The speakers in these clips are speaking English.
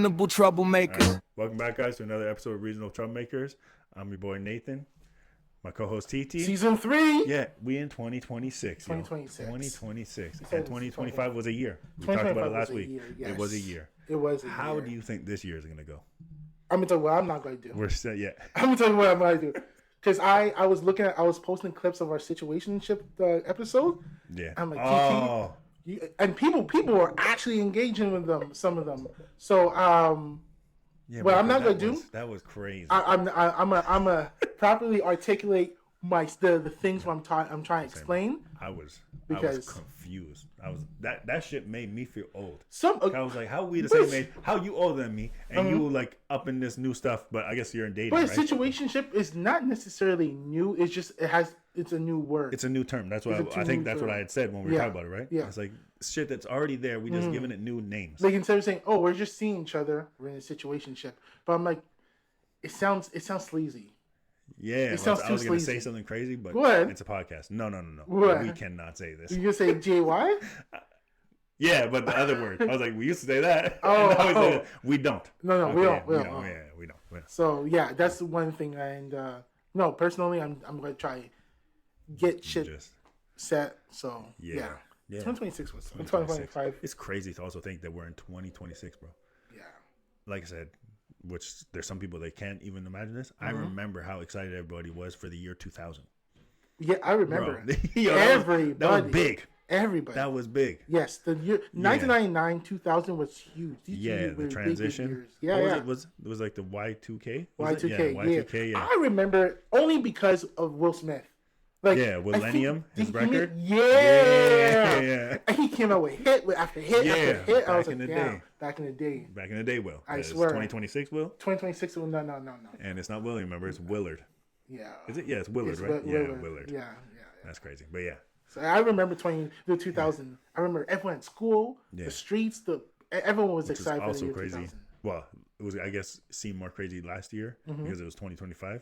Reasonable Troublemakers. Right. Welcome back, guys, to another episode of Reasonable Troublemakers. I'm your boy Nathan, my co-host Tetteh. Season 3. Yeah, we in 2026. 2026. 2026. And 2025 was a year. We talked about it last week. Yes. It was a year. It was a How year. do you think this year is going to go? I'm gonna tell you what I'm not gonna do. We're set yet. I'm gonna tell you what I'm gonna do. Because I was posting clips of our situationship episode. Yeah. I'm like, and people were actually engaging with them, some of them. So yeah, what I'm not gonna do. That was crazy. I'm a properly articulate the things I'm trying to explain. I was Because confused. That shit made me feel old. I was like, how are we the same age? How you older than me and you like up in this new stuff? But I guess you're in dating. But right? situationship is not necessarily new. It's just it's a new word. It's a new term. That's what I think. That's what I had said when we were talking about it, right? Yeah. It's like shit that's already there. We just giving it new names. Like instead of saying, "Oh, we're just seeing each other. We're in a situationship," but I'm like, it sounds sleazy. Yeah, I was going to say something crazy, but it's a podcast. No. What? We cannot say this. You gonna say JY? Yeah, but the other word. I was like, we used to say that. Oh. We don't. No, okay, we don't. Yeah, we don't. So yeah, that's the one thing. And no, personally, I'm going to try get shit set. So yeah. 2026 was 2025. It's crazy to also think that we're in 2026, bro. Yeah. Like I said, which there's some people that can't even imagine this. I remember how excited everybody was for the year 2000. Yeah, I remember. Everybody. That was big. Everybody. That was big. Yes, the year 1999, 2000 was huge. The transition. It was like the Y2K. Y2K. Y2K. Yeah. I remember only because of Will Smith. Like, Millennium, his record. Yeah. He came out with hit after hit after hit. I was like, back in the day. Back in the day, Will. I swear. 2026, Will? 2026, Will. No. And it's not William, remember? It's Willard. Yeah. Is it? Yeah, it's Willard, right? Willard. Yeah. That's crazy. But yeah. So I remember 2000. I remember everyone at school, the streets, everyone was excited for the year crazy. 2000. Well, it was, I guess, seemed more crazy last year because it was 2025.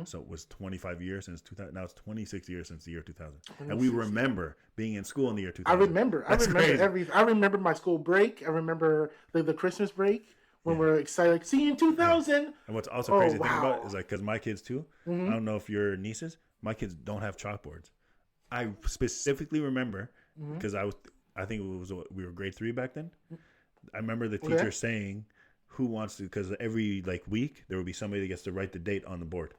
So it was 25 years since 2000. Now it's 26 years since the year 2000. And we remember being in school in the year 2000. I remember I remember my school break. I remember the Christmas break when we're excited, like, see you in 2000. And what's also crazy to think about is like, because my kids too, I don't know if your nieces, my kids don't have chalkboards. I specifically remember because I think it was we were grade 3 back then. I remember the teacher saying, who wants to, because every week there would be somebody that gets to write the date on the board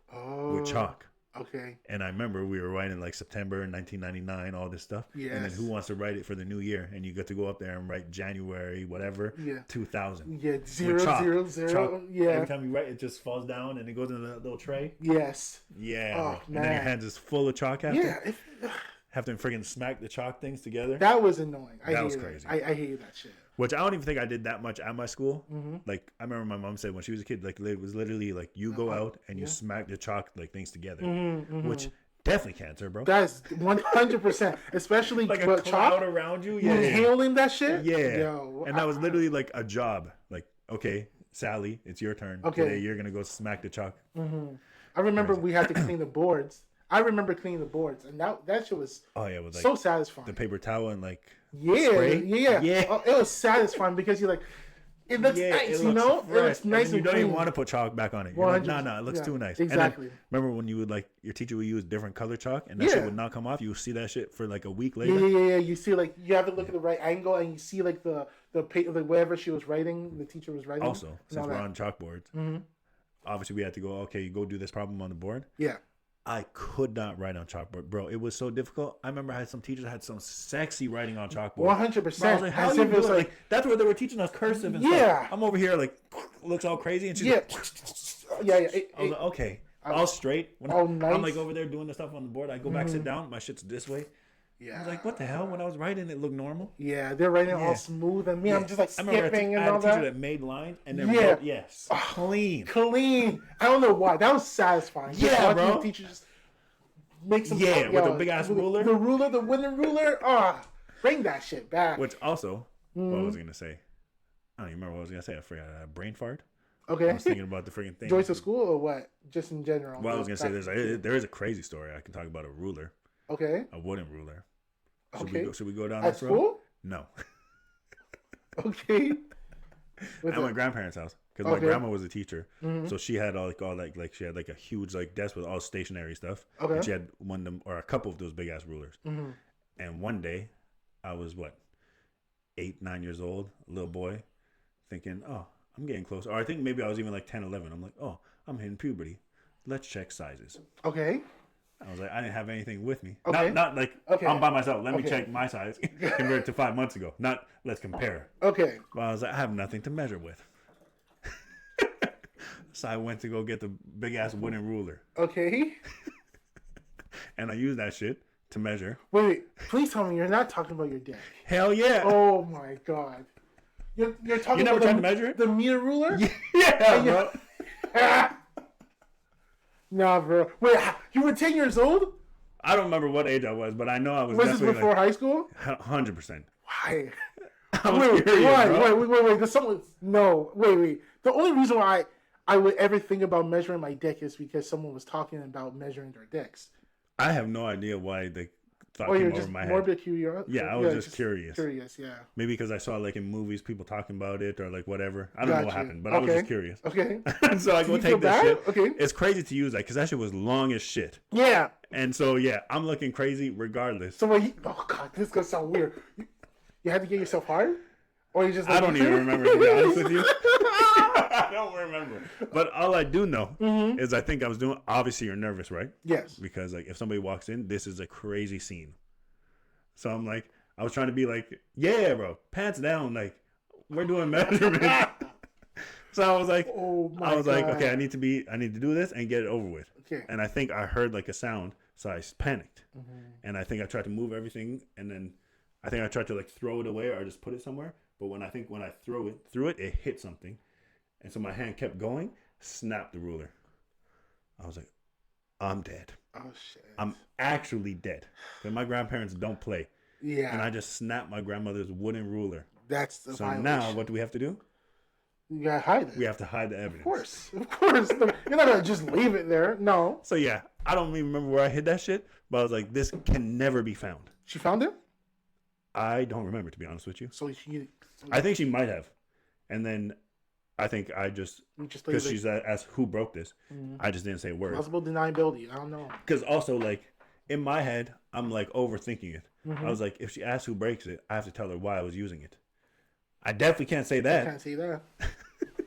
with chalk. Okay. And I remember we were writing like September 1999, all this stuff. Yes. And then who wants to write it for the new year? And you get to go up there and write January, whatever, 2000. Yeah, 000. Chalk. Yeah. Every time you write, it just falls down and it goes in a little tray. Yes. Yeah. Oh, and then your hands is full of chalk after. Yeah. Have to friggin' smack the chalk things together. That was annoying. That was crazy. I hated that shit. Which I don't even think I did that much at my school. Like, I remember my mom said when she was a kid, like, it was literally like you go out and you smack the chalk things together, which definitely cancer, bro. That's 100%, especially like a cloud around you, inhaling that shit. Yeah, and that was literally like a job. Like, okay, Sally, it's your turn. Okay, today you're gonna go smack the chalk. I remember we had to clean the boards. I remember cleaning the boards, and that shit was so satisfying. The paper towel and like spray. Oh, it was satisfying because you're like, it looks nice, you know? Fresh. It looks nice and you don't clean. even want to put chalk back on it. You're like, no, it looks too nice. Exactly. And then, remember when you would your teacher would use different color chalk and that shit would not come off? You would see that shit for like a week later. Yeah. You see you have to look at the right angle and you see like the paper, whatever she was writing, the teacher was writing. Also, since we're on chalkboards, obviously we had to go, okay, you go do this problem on the board. Yeah. I could not write on chalkboard, bro. It was so difficult. I remember I had some teachers that had some sexy writing on chalkboard. 100%. I was like, how you do it? Like, that's where they were teaching us cursive and stuff. I'm over here like looks all crazy and she's like, I was like, okay, all straight. When nice. I'm like over there doing the stuff on the board, I go back, sit down, my shit's this way. Yeah. I was like, what the hell? When I was writing, it looked normal. Yeah, they're writing all smooth, and me, I'm just like skipping and all that. I had a teacher that made lines and then wrote, clean. I don't know why. That was satisfying. Yeah, bro. The teacher just make some with a big ass ruler. The winning ruler. Bring that shit back. Which also, what was I gonna say? I don't even remember what I was gonna say. I forgot. Brain fart. Okay. I was thinking about the freaking thing. Joys of school or what? Just in general. Well, I was gonna say there is a crazy story. I can talk about a ruler. Okay. A wooden ruler. Should we go down at this road? School? No. Okay. At my grandparents' house, because my grandma was a teacher, so she had all she had like a huge like desk with all stationary stuff, and she had one of them or a couple of those big ass rulers. And one day, I was 8, 9 years old, a little boy, thinking, oh, I'm getting close, or I think maybe I was even like 10, 11. I'm like, oh, I'm hitting puberty. Let's check sizes. Okay. I was like, I didn't have anything with me. Okay. Not like I'm by myself. Let me check my size compared to 5 months ago. Not let's compare. Okay. But I was like, I have nothing to measure with. So I went to go get the big ass wooden ruler. Okay. And I used that shit to measure. Wait, please tell me you're not talking about your dick. Hell yeah. Oh my god. You're talking about tried to measure it? The meter ruler? Yeah, bro. Nah, bro. Wait, you were 10 years old? I don't remember what age I was, but I know I was this before high school? 100%. Why? I was curious, why? bro. Wait. There's someone. No, wait. The only reason why I would ever think about measuring my dick is because someone was talking about measuring their dicks. I have no idea why they thought came over my head. Morbid curious. Yeah, I was just curious. Curious, yeah. Maybe because I saw like in movies people talking about it or like whatever. I don't know what happened, but I was just curious. Okay. So I go take this shit. Okay. It's crazy to use that because that shit was long as shit. Yeah. And so yeah, I'm looking crazy regardless. So oh god, this is gonna sound weird. You had to get yourself hard, or you just? Like, I don't even remember, to be honest with you. I don't remember. But all I do know is I think I was doing. Obviously, you're nervous, right? Yes. Because like if somebody walks in, this is a crazy scene. So I'm like, I was trying to be like, yeah, bro, pants down, like we're doing measurements. So I was like, okay, I need to do this and get it over with. Okay. And I think I heard like a sound, so I panicked, and I think I tried to move everything, and then I think I tried to like throw it away or just put it somewhere. But when I threw it, it hit something, and so my hand kept going, snapped the ruler. I was like, I'm dead. Oh shit. I'm actually dead. Because my grandparents don't play. Yeah. And I just snapped my grandmother's wooden ruler. That's the violation. Now what do we have to do? You gotta hide it. We have to hide the evidence. Of course. You're not gonna just leave it there. No. So yeah, I don't even remember where I hid that shit, but I was like, this can never be found. She found it? I don't remember, to be honest with you. So I think she might have. And then I think I just because she's asked who broke this, I just didn't say a word. Possible deniability. I don't know. Because also like in my head, I'm like overthinking it. I was like, if she asks who breaks it, I have to tell her why I was using it. I definitely can't say that. You can't say that.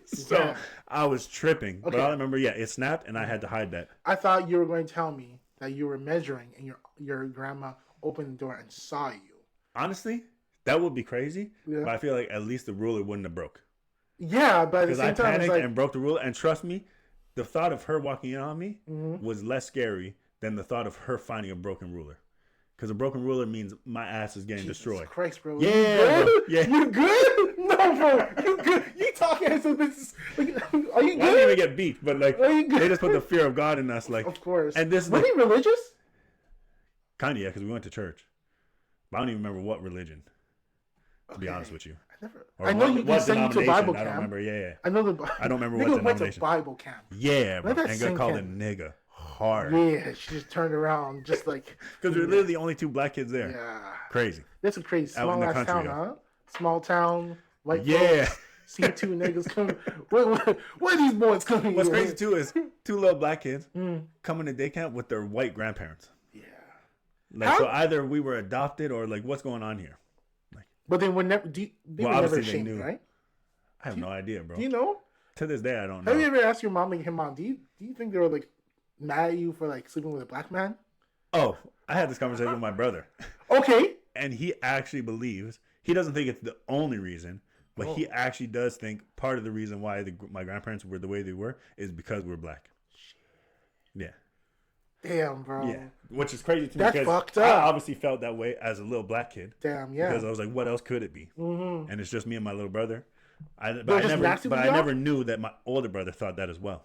So I was tripping. Okay. But I remember, it snapped and I had to hide that. I thought you were going to tell me that you were measuring and your grandma opened the door and saw you. Honestly, that would be crazy. Yeah. But I feel like at least the ruler wouldn't have broke. Yeah, but at the same time, I panicked and broke the ruler. And trust me, the thought of her walking in on me was less scary than the thought of her finding a broken ruler. Because a broken ruler means my ass is getting destroyed. Jesus Christ, bro. Yeah, bro. Yeah. You good? No, bro. You good? You talking as if it's like, are you good? I didn't even get beat, but like they just put the fear of God in us, like. Of course. And this were like, you religious? Kind of, yeah, because we went to church. But I don't even remember what religion. To be honest with you. I know you sent you to Bible camp. I don't remember. Yeah. I know I don't remember what denomination. Went to Bible camp. Yeah, bro. And got called a nigga hard. Yeah, she just turned around just like. Because we're literally the only two black kids there. Yeah. Crazy. That's a crazy small ass town, huh? Small town, white. Yeah. Folks, see two niggas coming. Where are these boys coming? What's crazy too is two little black kids coming to day camp with their white grandparents. Yeah. Like so, either we were adopted or like what's going on here. But they were never. They were never ashamed, right? I have no idea, bro. Do you know? To this day, I don't know. Have you ever asked your mom and your mom? Do you think they were like mad at you for like sleeping with a black man? Oh, I had this conversation with my brother. Okay. And he actually believes he doesn't think it's the only reason, but he actually does think part of the reason why my grandparents were the way they were is because we're black. Yeah. Damn, bro. Yeah, which is crazy to me. That's because fucked up. I obviously felt that way as a little black kid. Damn, yeah. Because I was like, what else could it be? And it's just me and my little brother. I never knew that my older brother thought that as well.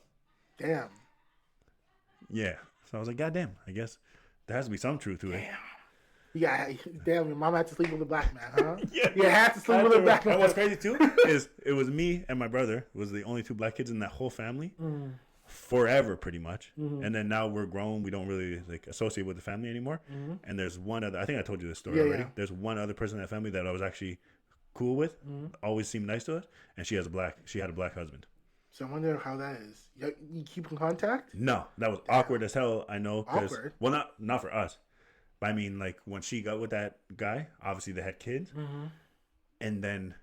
Damn. Yeah. So I was like, God damn, I guess there has to be some truth to it. Damn. Yeah, damn, your mom had to sleep with a black man, huh? Yeah. You had to sleep with a black man. And what's crazy too is it was me and my brother was the only two black kids in that whole family. Forever, pretty much. And then now we're grown. We don't really like associate with the family anymore. And there's one other. I think I told you this story already. Yeah. There's one other person in that family that I was actually cool with, always seemed nice to us, and she had a black husband. So I wonder how that is. You keep in contact? No, that was awkward as hell. I know. Awkward? Well, not for us. But I mean, like, when she got with that guy, obviously they had kids. And then,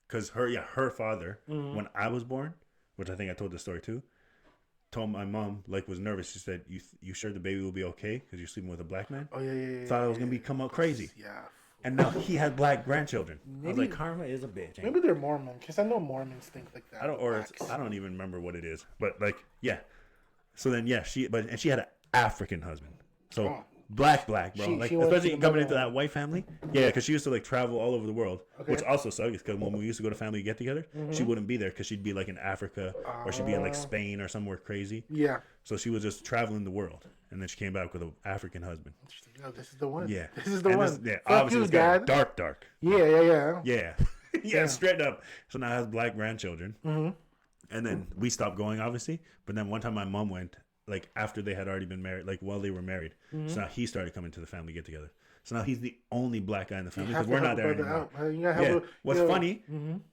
because her father, when I was born, which I think I told this story too, told my mom, like, was nervous. She said, you sure the baby will be okay? Because you're sleeping with a black man? Oh, yeah. Thought I was going to come out crazy. Yeah. And now he had black grandchildren. I was like, karma is a bitch. Maybe they're Mormon, because I know Mormons think like that. I don't even remember what it is. But, like, yeah. So then, yeah, she had an African husband. So, black, bro. Especially coming into that white family. Yeah, because she used to, like, travel all over the world. Okay. Which also sucks, because when we used to go to family get-together, she wouldn't be there, because she'd be, like, in Africa, or she'd be in, like, Spain or somewhere crazy. Yeah. So she was just traveling the world. And then she came back with an African husband. No, this is the one. Yeah. This is the one. Obviously, this guy dark. Yeah. Yeah, straight up. So now I have black grandchildren. And then we stopped going, obviously. But then one time my mom went, like, after they had already been married, like, while they were married. So now he started coming to the family get-together. So now he's the only black guy in the family, because we're not there anymore. What's funny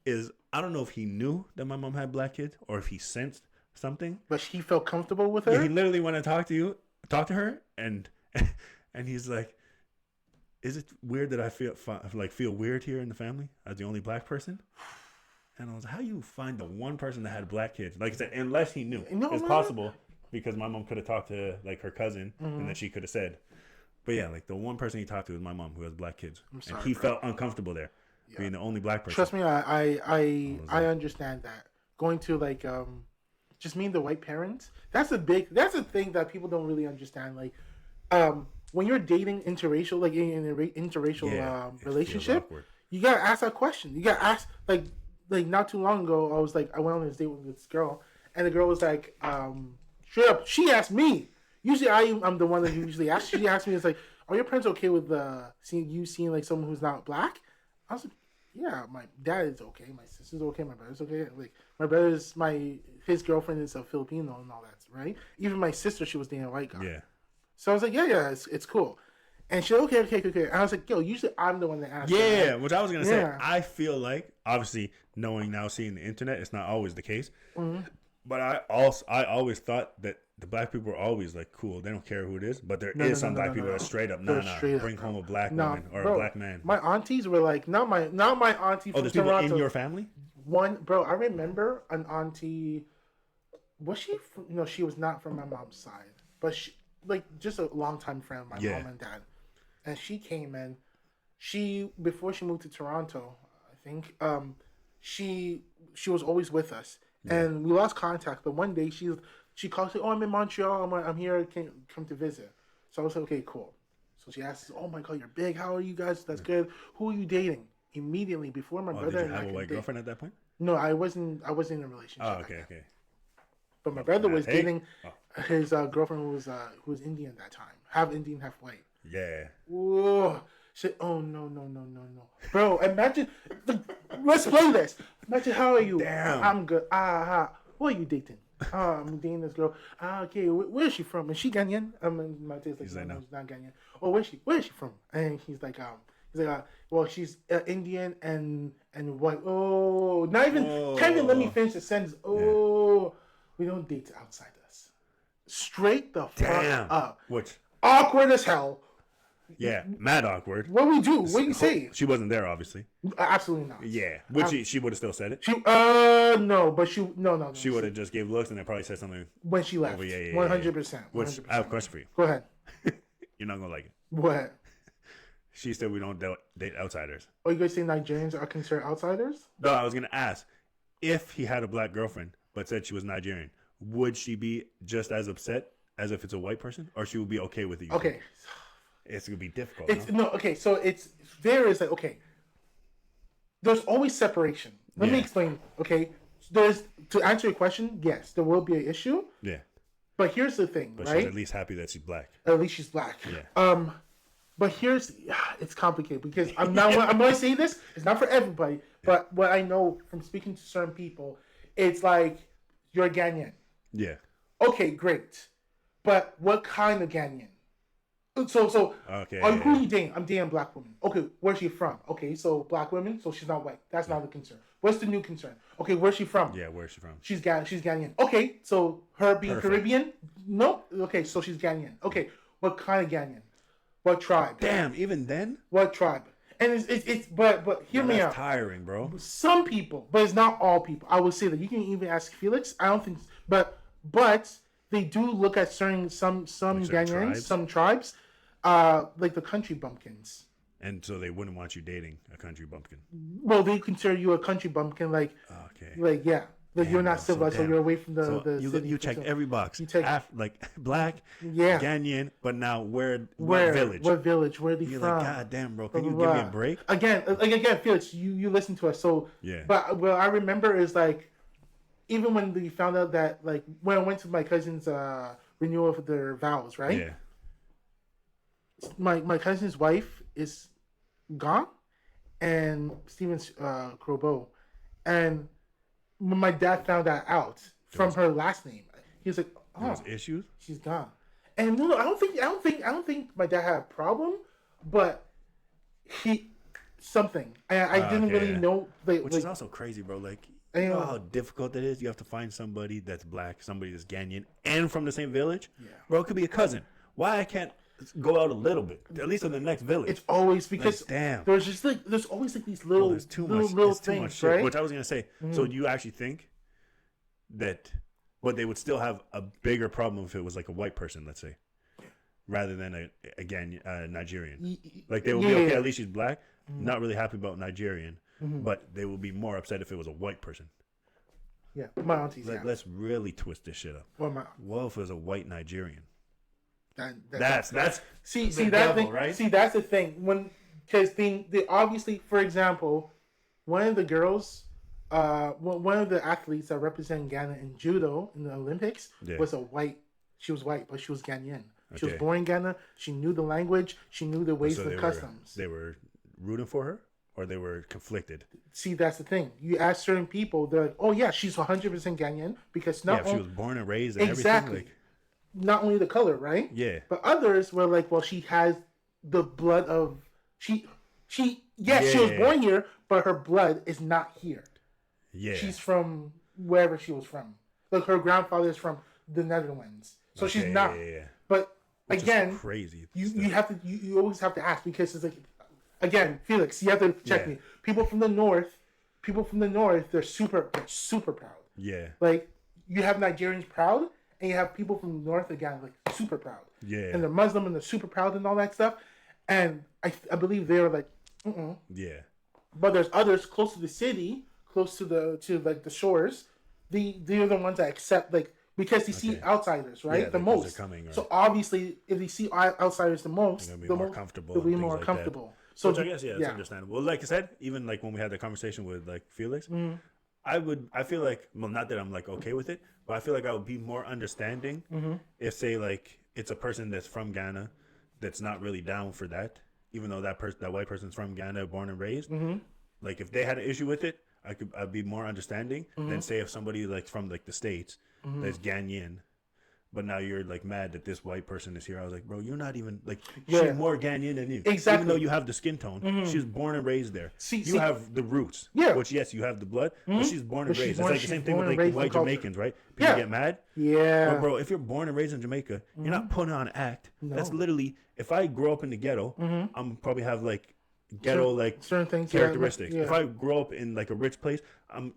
is, I don't know if he knew that my mom had black kids, or if he sensed something. But he felt comfortable with her? Yeah, he literally wanted to talk to her, and he's like, is it weird that I feel weird here in the family as the only black person? And I was like, how you find the one person that had black kids? Like I said, unless he knew. It's possible, because my mom could have talked to, like, her cousin, and then she could have said. But yeah, like, the one person he talked to was my mom, who has black kids. And he felt uncomfortable there, being the only black person. Trust me, I understand that. Going to, like, just mean the white parents, that's a thing that people don't really understand. Like, when you're dating interracial, like in an interracial relationship, you gotta ask that question. You gotta ask, like not too long ago, I went on this date with this girl, and the girl was like, straight up, she asked me. Usually I'm the one that usually asks. She asked me, it's like, are your parents okay with seeing like someone who's not black? I was like, yeah, my dad is okay, my sister's okay, my brother's okay. Like, my brother's his girlfriend is a Filipino and all that, right? Even my sister, she was dating a white guy. Yeah. So I was like, yeah, it's cool. And she said, okay. And I was like, yo, usually I'm the one that asks. Yeah, which I was gonna say. I feel like, obviously, seeing the internet, it's not always the case. But I always thought that the black people are always, like, cool. They don't care who it is. But there is some black people that are straight up, bring home a black woman or a black man. My aunties were like, not my auntie from there's Toronto. People in your family? I remember an auntie. Was she? No, she was not from my mom's side, but she, like, just a longtime friend of my mom and dad. And she came in. Before she moved to Toronto, I think, she was always with us, and we lost contact. But one day she called, said, "Oh, I'm in Montreal. I'm here. Come to visit." So I was like, "Okay, cool." So she asked, "Oh my God, you're big. How are you guys? That's good. Who are you dating?" Immediately before my brother did you have a white girlfriend at that point? No, I wasn't in a relationship. Oh, okay. But my brother was dating his girlfriend who was Indian at that time, half Indian, half white. Yeah. Whoa. She said, "Oh no, bro! Imagine. Let's play this. Imagine, how are you? Damn. I'm good. Who are you dating? I'm dating this girl. Okay. Where is she from? Is she Ghanaian? My taste like, no, she's not Ghanaian. Oh, where is she from? And he's like, well, she's Indian and white. Oh, can't even let me finish the sentence. Oh, we don't date outsiders. Straight the fuck up. Which awkward as hell. Yeah, mad awkward. What we do? What do you say? She wasn't there, obviously. Absolutely not. Yeah, which she would have still said it. No, but no. She would have just gave looks and then probably said something when she left. 100%. Which I have a question for you. Go ahead. You're not gonna like it. What? She said we don't date outsiders. Oh, you guys say Nigerians are considered outsiders? No, I was gonna ask, if he had a black girlfriend but said she was Nigerian, would she be just as upset as if it's a white person, or she would be okay with it? Okay. It's gonna be difficult. Okay. So there's always separation. Let me explain. Okay, to answer your question. Yes, there will be an issue. Yeah. But here's the thing, but right? She's at least happy that she's black. At least she's black. Yeah. But it's complicated because I'm going to say this. It's not for everybody, but what I know from speaking to certain people, it's like, you're Ghanaian. Yeah. Okay, great. But what kind of Ghanaian? So Okay. who are you dating? I'm dating a black woman. Okay, where's she from? Okay, so black women, so she's not white. That's not the concern. What's the new concern? Okay, where's she from? Yeah, where's she from? She's Ghanaian. Okay, so her being Perfect. Caribbean? Nope. Okay, so she's Ghanaian. Okay, what kind of Ghanaian? What tribe? Damn, even then? What tribe? And it's but hear me out. That's tiring, bro. Some people, but it's not all people. I would say that you can even ask Felix. I don't think, but they do look at some Ghanaians, tribes? some tribes, like the country bumpkins. And so they wouldn't want you dating a country bumpkin. Well, they consider you a country bumpkin, like yeah. Like you're not civilized, so you're away from the city. You check every box. You take like black, yeah, Ghanaian, but now what village? What village? Where are they you're from? Like, God damn, bro, can you give me a break? Again, Felix, you listen to us. So yeah. But what I remember is like, even when we found out that like when I went to my cousin's renewal of their vows, right? Yeah. My cousin's wife is gone, and Steven's Crobeau, and when my dad found that out from her last name, he was like, "Oh, there was issues. She's gone." And no, I don't think my dad had a problem, but he something. I didn't really know. Which is also crazy, bro. Like, you know how difficult it is. You have to find somebody that's black, somebody that's Ghanaian, and from the same village. Yeah, bro, it could be a cousin. Why I can't go out a little bit, at least in the next village? It's always because like, damn. There's always like these little little things, shit, right? Which I was gonna say. Mm-hmm. So you actually think that, but they would still have a bigger problem if it was like a white person, let's say, rather than a Nigerian. Like they would be okay. At least she's black. Mm-hmm. Not really happy about Nigerian, but they would be more upset if it was a white person. Yeah, my auntie's. Let's really twist this shit up. What if it was a white Nigerian? That's see that devil, thing, right? See, that's the thing because they obviously, for example, one of the girls, one of the athletes that represent Ghana in judo in the Olympics was a white. She was white, but she was Ghanaian. She was born in Ghana. She knew the language. She knew the ways and customs. They were rooting for her, or they were conflicted. See, that's the thing. You ask certain people, they're like, "Oh yeah, she's 100% Ghanaian because she was born and raised and exactly." Everything. Not only the color, right? Yeah. But others were like, well, she has the blood of she was born here, but her blood is not here. Yeah. She's from wherever she was from. Like her grandfather is from the Netherlands, so she's not. Yeah. But which again, crazy. You always have to ask because it's like, again, Felix, you have to check me. People from the north, they're super proud. Yeah. Like you have Nigerians proud. And you have people from the north again, like super proud. Yeah. And they're Muslim and they're super proud and all that stuff. And I believe they're like, Yeah. But there's others close to the city, close to the shores. They're the ones that accept because they see outsiders, right? Yeah, the most. Coming, right? So obviously, if they see outsiders the most, they'll be more comfortable. They'll be more comfortable. So which I guess it's understandable. Well, like I said, even like when we had the conversation with like Felix, I feel like, well, not that I'm like okay with it, but I feel like I would be more understanding if, say, like it's a person that's from Ghana that's not really down for that, even though that white person's from Ghana, born and raised. Like if they had an issue with it, I'd be more understanding than say if somebody like from like the States that's Ghanaian, but now you're like mad that this white person is here. I was like, bro, you're not even like she's more Ghanaian than you. Exactly. Even though you have the skin tone, she was born and raised there. You have the roots. Yeah. Which yes, you have the blood, but she's born and raised. It's like the same thing with like the white Jamaicans, right? People get mad. Yeah. But bro, if you're born and raised in Jamaica, you're not putting on an act. No. That's literally if I grow up in the ghetto, I'm probably have like ghetto like certain things characteristics. If I grow up in like a rich place,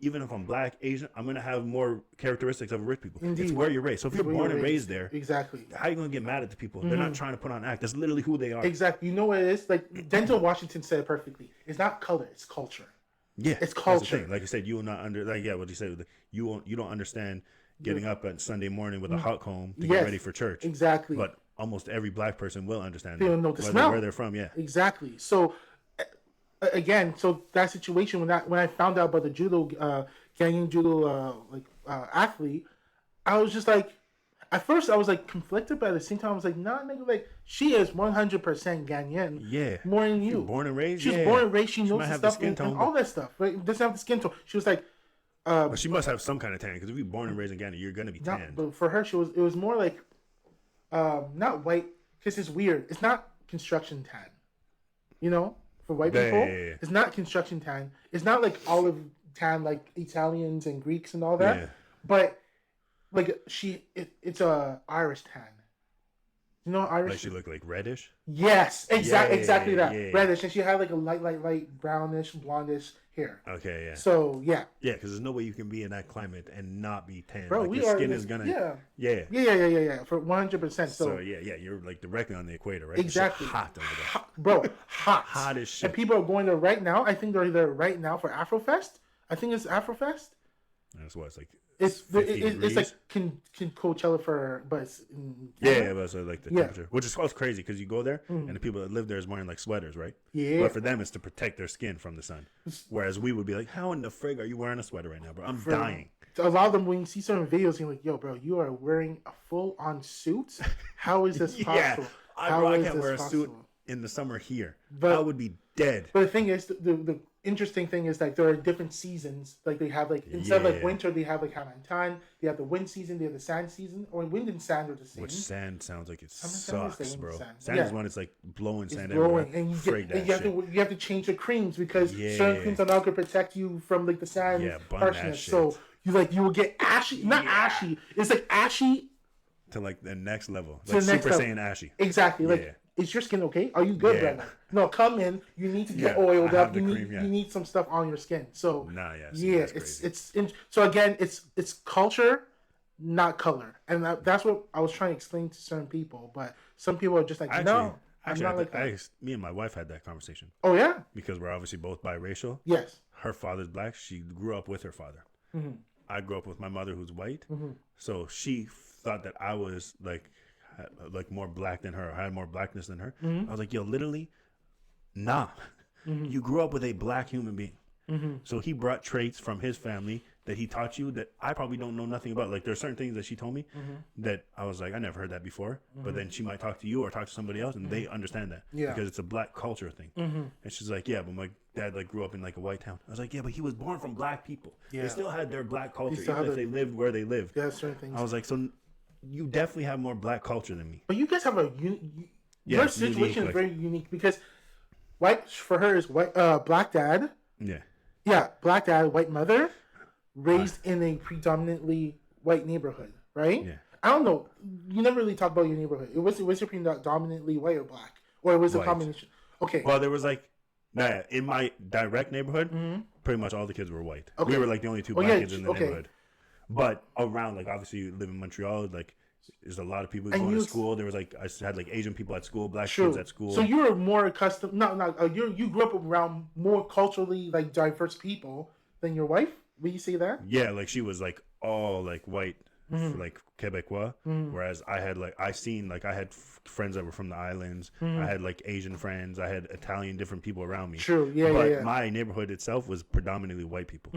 even if I'm black, Asian, I'm gonna have more characteristics of rich people. Indeed. It's where you're raised. So if you're born and raised there, exactly, how are you gonna get mad at the people? They're not trying to put on act. That's literally who they are. Exactly. You know what it is? Like Denzel Washington said it perfectly. It's not color, it's culture. Yeah, it's culture. Like you said, you will not what you said. You don't understand getting up on Sunday morning with a hot comb to get ready for church. Exactly. But almost every black person will understand. They don't know the smell. Where they're from. Yeah. Exactly. So. Again, so that situation when I found out about the Ghanaian judo athlete, I was just like, at first I was like conflicted, but at the same time I was like, nah, nigga, like she is 100% Ghanaian. Yeah, more than you. She's born and raised. She's born and raised. She knows the stuff and all that stuff. Right? Doesn't have the skin tone. She was like, but she must have some kind of tan because if you're born and raised in Ghana, you're gonna be tan. But for her, it was more like, not white. because it's weird. It's not construction tan. You know, for white people, it's not construction tan. It's not like olive tan like Italians and Greeks and all that. Yeah. But like it's a Irish tan. You know, Irish. Like she looked like reddish. Yes, exactly that reddish, and she had like a light brownish, blondish hair. Okay, yeah. So yeah, because there's no way you can be in that climate and not be tan. Bro, like your skin is gonna. Yeah. For 100%. So you're like directly on the equator, right? Exactly. It's hot over there. Bro, hot. Hot as shit. And people are going there right now. I think they're there right now for Afrofest. I think it's Afrofest. That's what it's like. It's like Coachella but it's but it's like the temperature, which is crazy because you go there and the people that live there is wearing like sweaters, right? Yeah. But for them, it's to protect their skin from the sun. Whereas we would be like, how in the frig are you wearing a sweater right now, bro? I'm dying. A lot of them, when you see certain videos, you're like, yo, bro, you are wearing a full-on suit. How is this possible? I can't wear a suit in the summer here. But I would be dead. But the thing is, the interesting thing is like there are different seasons. Like they have like instead of like winter, they have like Hamilton. They have the wind season. They have the sand season. Or wind and sand are the same. Which sand sounds like it sucks, bro. Sand is when it's like blowing sand everywhere. And you have to change your creams because certain creams are not going to protect you from like the sand harshness. So you will get ashy, not ashy. It's like ashy to like the next level, like Super Saiyan ashy. Exactly, like. Is your skin okay? Are you good, Brendan? No, come in. You need to get oiled up. You need some stuff on your skin. So so again, it's culture, not color, and that's what I was trying to explain to certain people. But some people are just like, no, I'm not like that. Me and my wife had that conversation. Oh yeah, because we're obviously both biracial. Yes, her father's black. She grew up with her father. Mm-hmm. I grew up with my mother who's white. Mm-hmm. So she thought that I was like more black than her, or had more blackness than her. Mm-hmm. I was like, yo, literally, nah. Mm-hmm. You grew up with a black human being. Mm-hmm. So he brought traits from his family that he taught you that I probably don't know nothing about. Like there's certain things that she told me that I was like, I never heard that before. But then she might talk to you or talk to somebody else and they understand that because it's a black culture thing. And she's like, yeah, but my dad like grew up in like a white town. I was like, yeah, but he was born from black people. They still had their black culture even if they lived where they lived. Yeah, certain things. I was like, so you definitely have more black culture than me. But you guys have your situation unique, is very unique because white for her is white black dad. Yeah, black dad, white mother, raised in a predominantly white neighborhood, right? Yeah. I don't know. You never really talk about your neighborhood. Was it predominantly white or black, or was it a combination? Okay. Well, there was like in my direct neighborhood, pretty much all the kids were white. Okay. We were like the only two black kids in the neighborhood. But around, like, obviously you live in Montreal, like, there's a lot of people going to school. There was like, I had like Asian people at school, black kids at school. So you were more accustomed, you grew up around more culturally like diverse people than your wife? Will you say that? Yeah, like she was like all like white, like Quebecois. Whereas I had I had friends that were from the islands. I had like Asian friends. I had Italian different people around me. True, but my neighborhood itself was predominantly white people.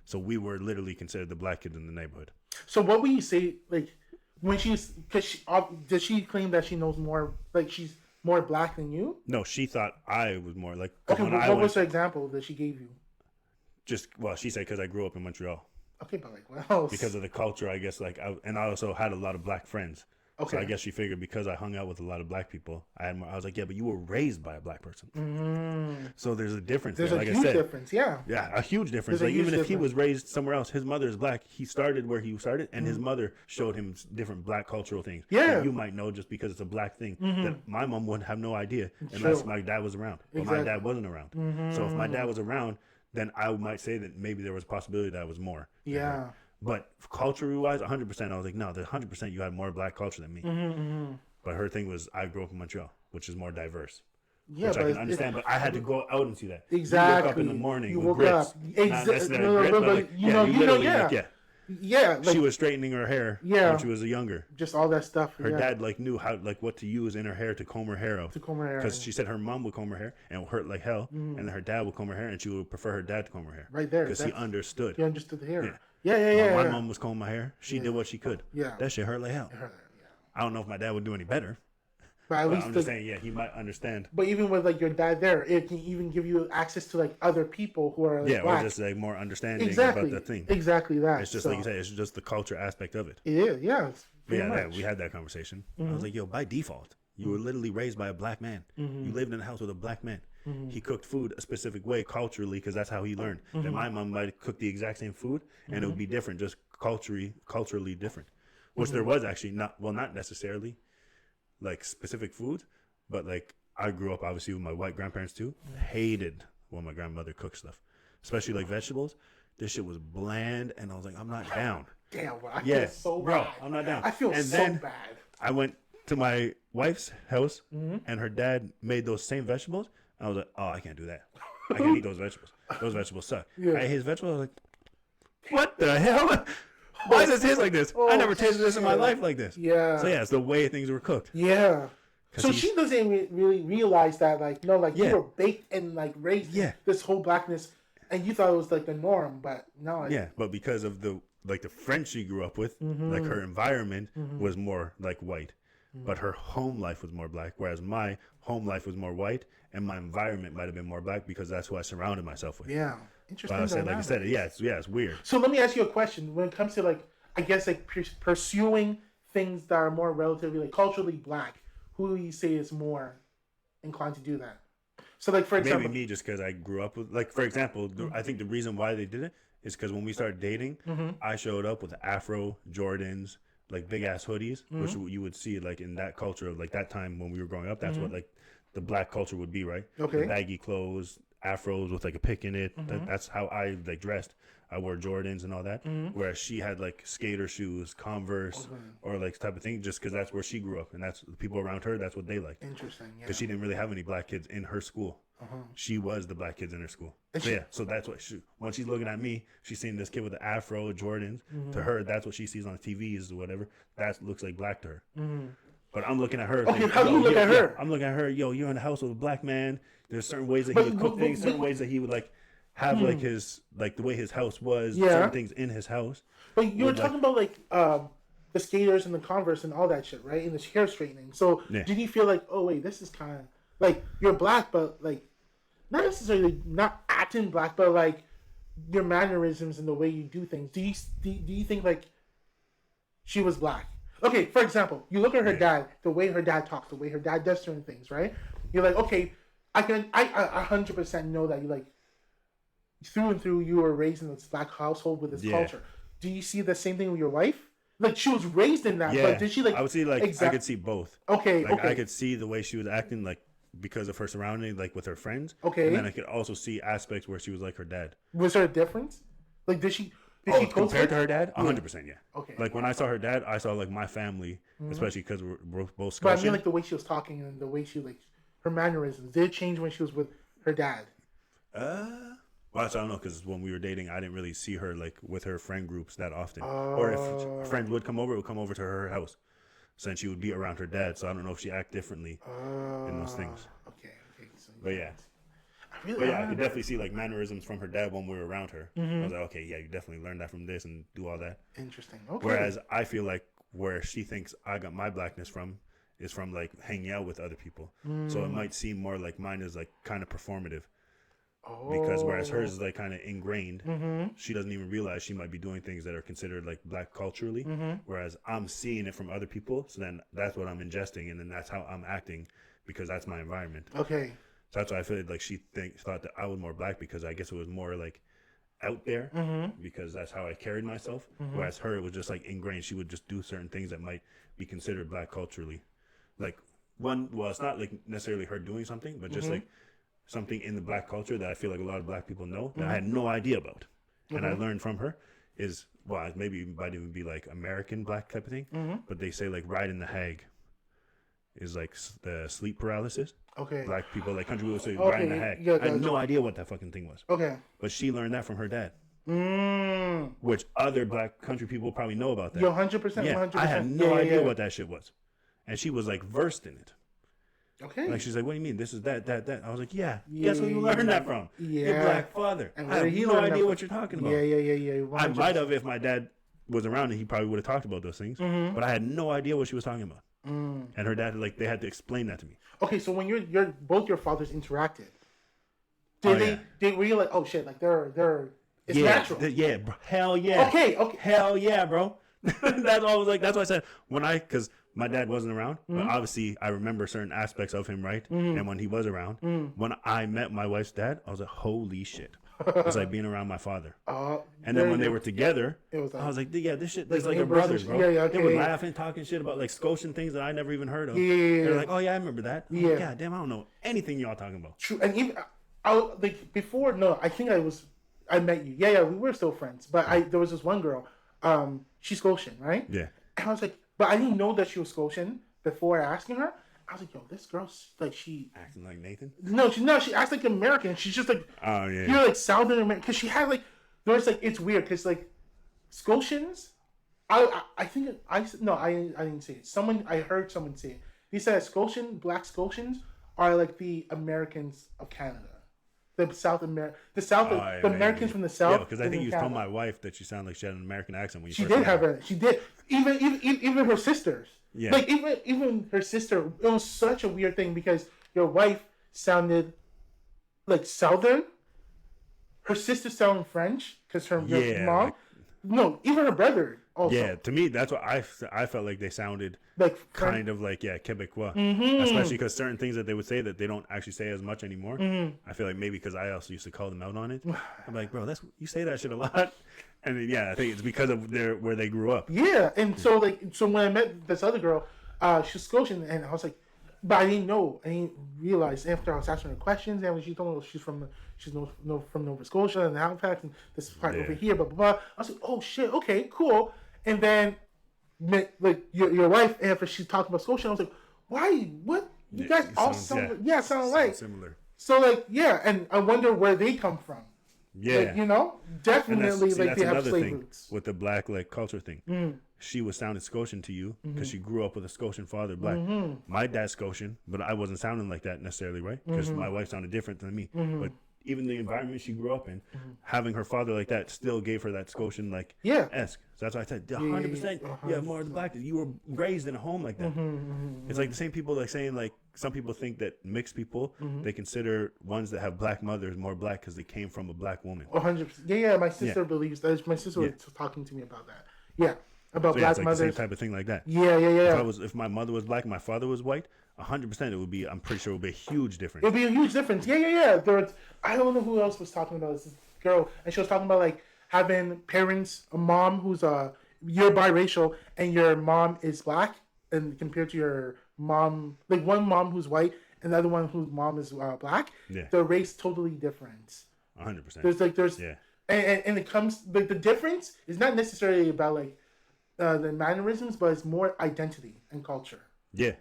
So we were literally considered the black kids in the neighborhood. So what would you say, like, when does she claim that she knows more, like she's more black than you? No, she thought I was more like. Okay, what was the example that she gave you? She said because I grew up in Montreal. Okay, but like, what else? Because of the culture, I guess. I also had a lot of black friends. Okay. So I guess she figured because I hung out with a lot of black people, I had more. I was like, yeah, but you were raised by a black person. So there's a difference. There's a huge difference, yeah. Yeah, a huge difference. Like even if he was raised somewhere else, his mother is black. He started where he started, and his mother showed him different black cultural things. Yeah. That you might know just because it's a black thing that my mom wouldn't have no idea unless my dad was around. But my dad wasn't around. So if my dad was around, then I might say that maybe there was a possibility that I was more. Yeah. But culturally wise, 100%, I was like, no, 100% you had more black culture than me. But her thing was, I grew up in Montreal, which is more diverse. Yeah, which I can understand, but I had to go out and see that. Exactly. You woke up in the morning with grits. Yeah, she was straightening her hair when she was younger. Just all that stuff. Her dad knew how what to use in her hair to comb her hair out. Because she said her mom would comb her hair and it would hurt like hell, and then her dad would comb her hair and she would prefer her dad to comb her hair. Right there. Because he understood. He understood the hair. Yeah. My mom was combing my hair. She did what she could. Yeah. That shit hurt like hell. I don't know if my dad would do any better. But at least I'm just saying, he might understand. But even with your dad there, it can even give you access to other people who are black. Or just more understanding about the thing. Exactly that. It's just like you said, it's just the culture aspect of it. It is, yeah. We had that conversation. I was like, yo, by default, You were literally raised by a black man. You lived in a house with a black man. He cooked food a specific way culturally because that's how he learned. Then my mom might cook the exact same food and it would be different, just culturally different. Which there was actually not necessarily like specific foods, but like I grew up obviously with my white grandparents too. Hated when my grandmother cooked stuff, especially like vegetables. This shit was bland, and I was like, I'm not down. Damn, bro. I feel so bro, bad. I'm not down. I feel and so then bad. I went to my wife's house, and her dad made those same vegetables. I was like, oh, I can't do that. I can't eat those vegetables. Those vegetables suck. I ate his vegetables. I was like, what the hell? Why does it taste like this? I never tasted this in my life like this. Yeah. So yeah, it's the way things were cooked. Yeah. So she doesn't really realize that, like, no, like, you were baked and, like, raised this whole blackness, and you thought it was, like, the norm, but no. But because of the friends she grew up with, like, her environment was more, like, white. But her home life was more black, whereas my home life was more white, and my environment might have been more black because that's who I surrounded myself with. Yeah. Interesting. Like I said, it's weird. So let me ask you a question. When it comes to, like, I guess, like, pursuing things that are more relatively, like, culturally black, who do you say is more inclined to do that? So, like, for example... Maybe me, just because I grew up with... Like, for example, I think the reason why they did it is because when we started dating, I showed up with Afro, Jordans, like, big-ass hoodies, which you would see, like, in that culture of, like, that time when we were growing up. That's what, like, the black culture would be, right? Okay. The baggy clothes, afros with, like, a pick in it. That's how I, like, dressed. I wore Jordans and all that, whereas she had like skater shoes, Converse, or like type of thing, just because that's where she grew up, and that's the people around her. That's what they liked. Interesting, yeah. Because she didn't really have any black kids in her school. She was the black kids in her school. So that's what when she's looking at me, she's seeing this kid with the Afro, Jordans. To her, that's what she sees on TVs or whatever. That looks like black to her. But I'm looking at her. Okay, how do you look at her? I'm looking at her. Yo, you're in the house with a black man. There's certain ways that he would cook things, certain ways that he would like. Have like his the way his house was, certain things in his house. But you were talking about like the skaters and the Converse and all that shit, right? And the hair straightening. So did you feel like, oh wait, this is kind of like you're black, but like not necessarily not acting black, but like your mannerisms and the way you do things. Do you think like she was black? Okay, for example, you look at her dad, the way her dad talks, the way her dad does certain things, right? You're like, okay, I 100% know that you like. Through and through, you were raised in this black household with this culture. Do you see the same thing with your wife? Like, she was raised in that, but did she, like... I would see, like, I could see both. Okay, like, I could see the way she was acting, like, because of her surroundings, like, with her friends. Okay. And then I could also see aspects where she was like her dad. Was there a difference? Like, did she compared to her dad? 100%, yeah. Okay. Like, when I saw her dad, I saw, like, my family, especially because we're both Scotian. But I mean, like, the way she was talking and the way she, like, her mannerisms, did it change when she was with her dad? Well, I don't know, because when we were dating, I didn't really see her like with her friend groups that often. Or if friends would come over, it would come over to her house. Since she would be around her dad, so I don't know if she act differently in those things. Okay. So but yeah. I could definitely see like mannerisms from her dad when we were around her. I was like, okay, yeah, you definitely learned that from this and do all that. Interesting. Okay. Whereas I feel like where she thinks I got my blackness from is from like hanging out with other people. So it might seem more like mine is like kind of performative. Because whereas hers is like kind of ingrained, she doesn't even realize she might be doing things that are considered like black culturally. Whereas I'm seeing it from other people, so then that's what I'm ingesting, and then that's how I'm acting because that's my environment. Okay. So that's why I feel like she thought that I was more black because I guess it was more like out there because that's how I carried myself. Whereas her, it was just like ingrained. She would just do certain things that might be considered black culturally. Like it's not like necessarily her doing something, but just like something in the black culture that I feel like a lot of black people know that I had no idea about. And I learned from her is, well, maybe it might even be like American black type of thing, but they say like riding the hag is like the sleep paralysis. Okay. Black people, like country people say riding the hag. I had no idea what that fucking thing was. Okay. But she learned that from her dad. Which other black country people probably know about that. Yo, 100%. Yeah, 100%. I had no idea what that shit was. And she was like versed in it. Okay. Like she's like, what do you mean? This is that. I was like, yeah. Guess where you learned that from? Your black father. And I have no idea what you're talking about. Yeah. I might have if my dad was around and he probably would have talked about those things. But I had no idea what she was talking about. And her dad, like, they had to explain that to me. Okay, so when you're both your fathers interacted, were you like, oh shit, like it's natural? Bro. Hell yeah. Okay. Hell yeah, bro. That's all I was like. That's why I said because my dad wasn't around, but obviously I remember certain aspects of him, right? And when he was around, when I met my wife's dad, I was like, holy shit. It was like being around my father. And then when they were together, I was like, yeah, this shit is like a brothers, bro. Yeah, okay. They were laughing, talking shit about like Scotian things that I never even heard of. Yeah. They're like, oh yeah, I remember that. Yeah. God damn, I don't know anything y'all talking about. True. And even like before, no, I think I met you. Yeah, we were still friends. But there was this one girl. She's Scotian, right? Yeah. And I was like, but I didn't know that she was Scotian before asking her. I was like, yo, this girl's like she acting like Nathan. No, she acts like American. She's just like, oh yeah, you're like Southern American because she had like there's like it's weird because like Scotians. I think I didn't say it. I heard someone say it. He said black Scotians are like the Americans of Canada. The Americans from the South. Yeah, because I think you told my wife that she sounded like she had an American accent when you first did have it. She did. Even her sisters. Yeah. Like even her sister. It was such a weird thing because your wife sounded like Southern. Her sister sounded French because her mom. Like, no, even her brother. Also. Yeah, to me, that's what I felt like they sounded like kind of like Quebecois, especially because certain things that they would say that they don't actually say as much anymore. I feel like maybe because I also used to call them out on it. I'm like, bro, you say that shit a lot, and then, I think it's because of where they grew up. Yeah, and so when I met this other girl, she's Scotian, and I was like, but I didn't realize after I was asking her questions, and when she told me she's from Nova Scotia and Halifax, and this part over here, blah blah blah. I was like, oh shit, okay, cool. And then, like your wife, after she talked about Scotian, I was like, why? What? You guys all sound like similar. So like, and I wonder where they come from. Yeah, like, definitely that's they have another slave thing roots with the black like culture thing. She was sounding Scotian to you because she grew up with a Scotian father, black. My dad's Scotian, but I wasn't sounding like that necessarily, right? Because my wife sounded different than me. But even the environment she grew up in, having her father like that still gave her that Scotian like esque. So that's why I said 100%. You have more of the black. You were raised in a home like that. It's like the same people like saying like some people think that mixed people they consider ones that have black mothers more black because they came from a black woman. 100%. Yeah. My sister believes that. My sister was talking to me about that. Yeah. About black like mothers. The same type of thing like that. Yeah. If my mother was black and my father was white, 100% it would be. I'm pretty sure it would be a huge difference. It would be a huge difference. Yeah. I don't know who else was talking about this girl, and she was talking about like having parents, a mom who's you're biracial and your mom is black, and compared to your mom, like one mom who's white and the other one whose mom is black, the race totally different. 100%. And it comes like the difference is not necessarily about like the mannerisms, but it's more identity and culture. Yeah.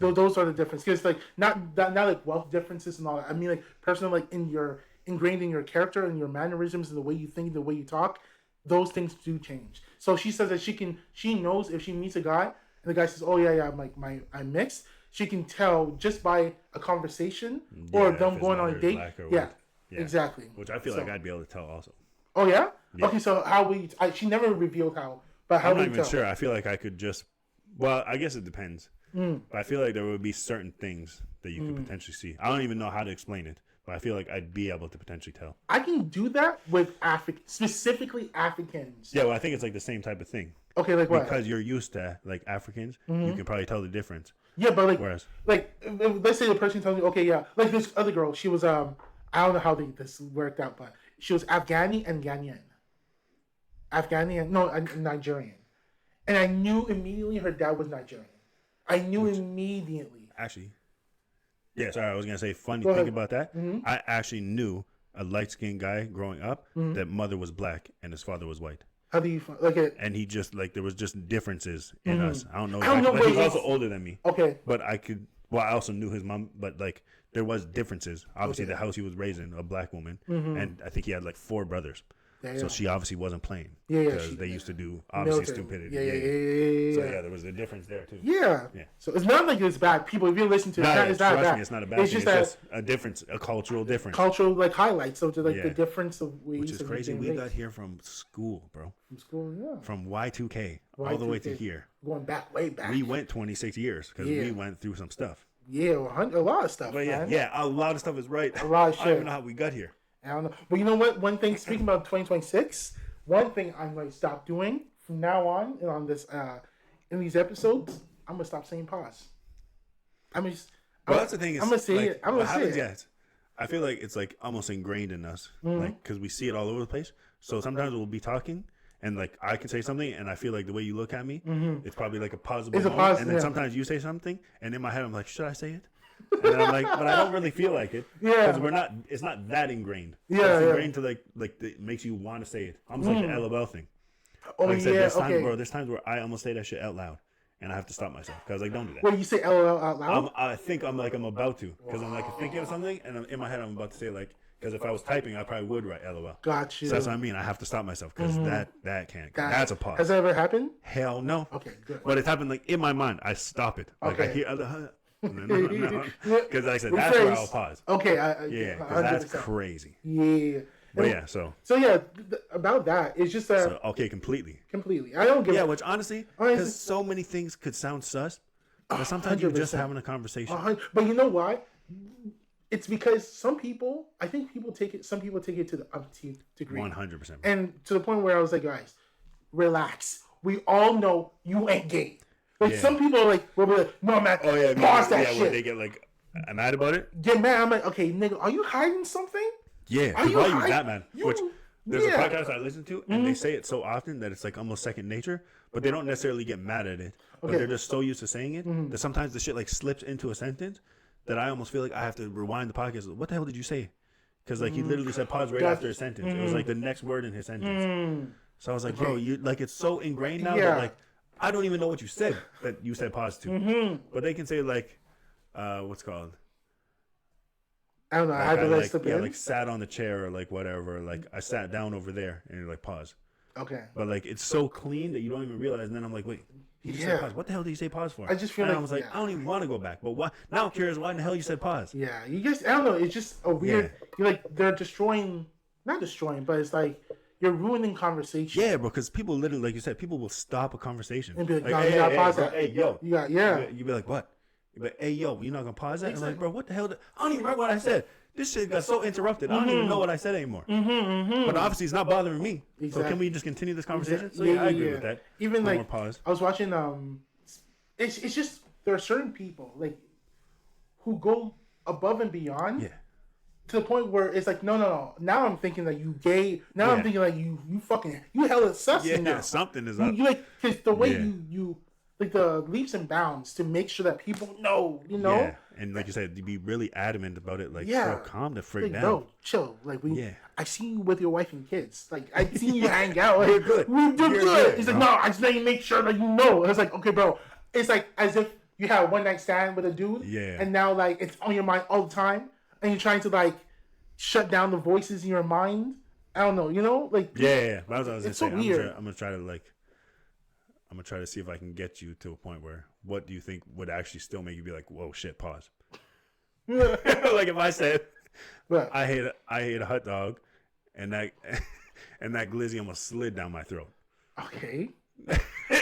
Those are the differences. Because like not like wealth differences and all that. I mean like personal, like ingrained in your character and your mannerisms and the way you think, the way you talk. Those things do change. So she says that she knows if she meets a guy and the guy says, "Oh yeah, I'm like I'm mixed." She can tell just by a conversation or them going on a date. Yeah, exactly. Which I feel like I'd be able to tell also. Oh yeah. Okay, so how she never revealed how. But how I'm not even sure. I feel like I could just. Well, I guess it depends. But I feel like there would be certain things that you could potentially see. I don't even know how to explain it, but I feel like I'd be able to potentially tell. I can do that with specifically Africans. Yeah, well, I think it's like the same type of thing. Okay, like what? Because you're used to like Africans, you can probably tell the difference. Yeah, but like, let's say the person tells me, okay, yeah, like this other girl, she was I don't know how this worked out, but she was Afghani and Ghanaian. Nigerian. And I knew immediately her dad was Nigerian. I knew immediately. Actually, yeah, sorry, I was going to say, funny thing about that. I actually knew a light-skinned guy growing up that mother was black and his father was white. How do you like it? And he just, like, there was just differences in us. I don't know. But he was also older than me. Okay. But I also knew his mom, but, like, there was differences. Obviously, the house he was raised in, a black woman, and I think he had, like, 4 brothers. So she obviously wasn't playing. Because they used to do, obviously, stupidity. So, there was a difference there, too. Yeah. So, it's not like it's bad. People, if you listen to it, it's not bad. It's not a bad thing. It's just a difference, a cultural difference. Cultural, like, highlights. So, the difference of ways. Which is crazy. We got here from school, bro. From school, yeah. From Y2K all the way to here. Going back, way back. We went 26 years because we went through some stuff. Yeah, a lot of stuff. But a lot of stuff is right. A lot of shit. I don't even know how we got here. I don't know. But you know what? One thing, speaking about 2026, one thing I'm going to stop doing from now on this in these episodes, I'm gonna stop saying pause. That's the thing. Is, I'm gonna say like, it. I'm gonna say it. Yeah, I feel like it's like almost ingrained in us, like because we see it all over the place. So sometimes we'll be talking, and like I can say something, and I feel like the way you look at me, it's probably like a positive moment. And then sometimes you say something, and in my head I'm like, should I say it? And then I'm like, but I don't really feel like it. Yeah, because it's not that ingrained. Yeah, it's ingrained to like it makes you want to say it, almost like the LOL thing. Oh, like I said, there's times where I almost say that shit out loud, and I have to stop myself because like don't do that. When you say LOL out loud, I think I'm about to because I'm like thinking of something, and in my head I'm about to say like. Because if I was typing, I probably would write LOL. Got you. So that's what I mean. I have to stop myself because that can't. That's a pause. Has that ever happened? Hell no. Okay, good. But it's happened like in my mind. I stop it. Like I hear because like I said, that's where I'll pause. Okay. Yeah, because that's crazy. Yeah. But yeah, so about that, it's just okay, completely. I don't give. Yeah, which honestly, because so many things could sound sus, but sometimes you're just having a conversation. But you know why? It's because some people take it to the umpteenth degree. 100%. And to the point where I was like, guys, relax. We all know you ain't gay. Like some people will be like, no man, pause that shit. Where they get like mad about it. Get mad. I'm like, okay, nigga, are you hiding something? Yeah. Why are you that man? Which there's a podcast I listen to, and they say it so often that it's like almost second nature, but they don't necessarily get mad at it. But they're just so used to saying it that sometimes the shit like slips into a sentence. That I almost feel like I have to rewind the podcast. What the hell did you say? Because like he literally said pause right after a sentence. It was like the next word in his sentence. So I was like, bro, you like it's so ingrained now that like I don't even know what you said that you said pause to. But they can say like, what's called? I don't know. Like, I had to let like, like sat on the chair or like whatever. Like I sat down over there and you're like pause. Okay. But like it's so clean that you don't even realize. And then I'm like, wait. He just said pause. What the hell did you say pause for? I just feel I was like, I don't even want to go back. But why? Now I'm curious why in the hell you said pause. Yeah, you just I don't know. It's just a weird. You're like they're not destroying, but it's like you're ruining conversation. Yeah, bro. Because people literally, like you said, people will stop a conversation and be like, no, you gotta pause that. Hey, yo, you got You be like, what? You be like, hey, yo, you're not gonna pause that? Exactly. I'm like, bro, what the hell? I don't even remember what I said. This shit got so interrupted. I don't even know what I said anymore. But obviously, it's not bothering me. Exactly. So can we just continue this conversation? So I agree with that. Even no like pause. I was watching. It's just there are certain people like who go above and beyond. Yeah. To the point where it's like no. Now I'm thinking that you gay. Now I'm thinking like you fucking you hella sus. Yeah, something is up. You like cause the way you like the leaps and bounds to make sure that people know, you know. Yeah. And like you said, you be really adamant about it. Like, bro, calm the frick down. Bro, chill. Like I seen you with your wife and kids. Like I seen you hang out. Like, we do good. He's like, no, I just need to make sure that you know. And it's like, okay, bro. It's like as if you had a one night stand with a dude. Yeah. And now like it's on your mind all the time, and you're trying to like shut down the voices in your mind. I don't know, you know, like yeah. But I was gonna say, so weird. I'm gonna try to see if I can get you to a point where what do you think would actually still make you be like, whoa, shit, pause. Like if I said, I hate a hot dog, and that glizzy almost slid down my throat. Okay.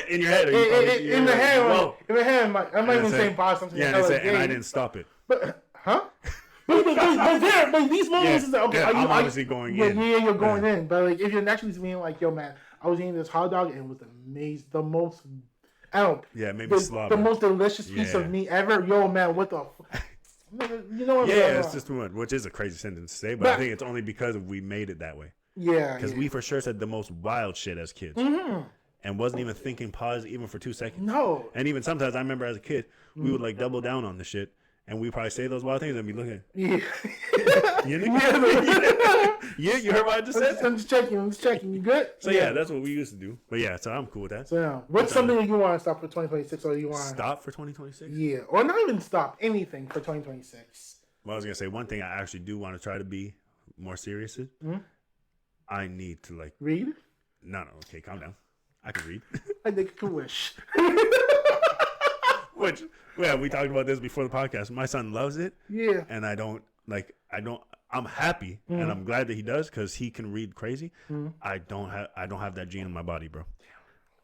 In your head, in the hand, I might even say pause something. Yeah, and I didn't stop it. But but these moments is like, okay, I'm obviously going in. Yeah, you're going in. But like if you're naturally being like, yo, man, I was eating this hot dog and it was amazing, the most. Maybe the most delicious piece of meat ever. Yo, man, what the? You know what? It's just too much, which is a crazy sentence to say, but I think it's only because we made it that way. Yeah, because we for sure said the most wild shit as kids, and wasn't even thinking pause even for 2 seconds. No, and even sometimes I remember as a kid, we would like double down on the shit. And we probably say those wild things and be looking. Yeah. You heard what I just said? I'm just checking. You good? So yeah, that's what we used to do. But yeah, so I'm cool with that. So what's something that you want to stop for 2026 or you want to... Stop for 2026? Yeah. Or not even stop. Anything for 2026. Well, I was going to say one thing I actually do want to try to be more serious in. I need to like... Read? No. Okay, calm down. I can read. I think I can wish. Which... Yeah, we talked about this before the podcast. My son loves it. Yeah. And I'm happy and I'm glad that he does because he can read crazy. I don't have that gene in my body, bro.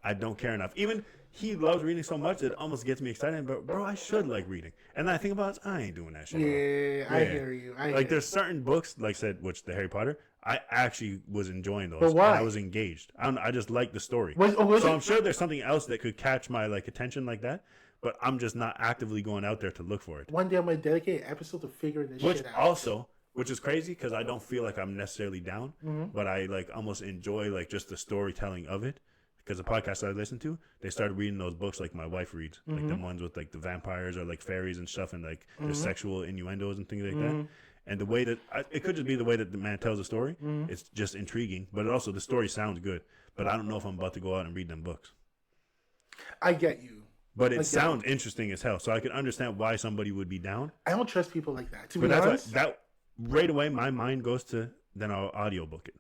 I don't care enough. Even he loves reading so much it almost gets me excited. But bro, I should like reading. And then I think about it, I ain't doing that shit. Yeah, I hear you. There's certain books, like I said, which the Harry Potter, I actually was enjoying those. But why? And I was engaged. I just like the story. So I'm sure there's something else that could catch my like attention like that. but I'm just not actively going out there to look for it. One day I'm gonna dedicate an episode to figure this shit out. Which is crazy because I don't feel like I'm necessarily down, but I like almost enjoy like just the storytelling of it. Because the podcast I listen to, they started reading those books like my wife reads, like the ones with like the vampires or like fairies and stuff, and like the sexual innuendos and things like that. And the way that it could just be the way that the man tells the story. It's just intriguing, but also the story sounds good. But I don't know if I'm about to go out and read them books. I get you, but it sounds interesting as hell, so I can understand why somebody would be down. I don't trust people like that. To be honest, that right away my mind goes to then I'll audiobook it.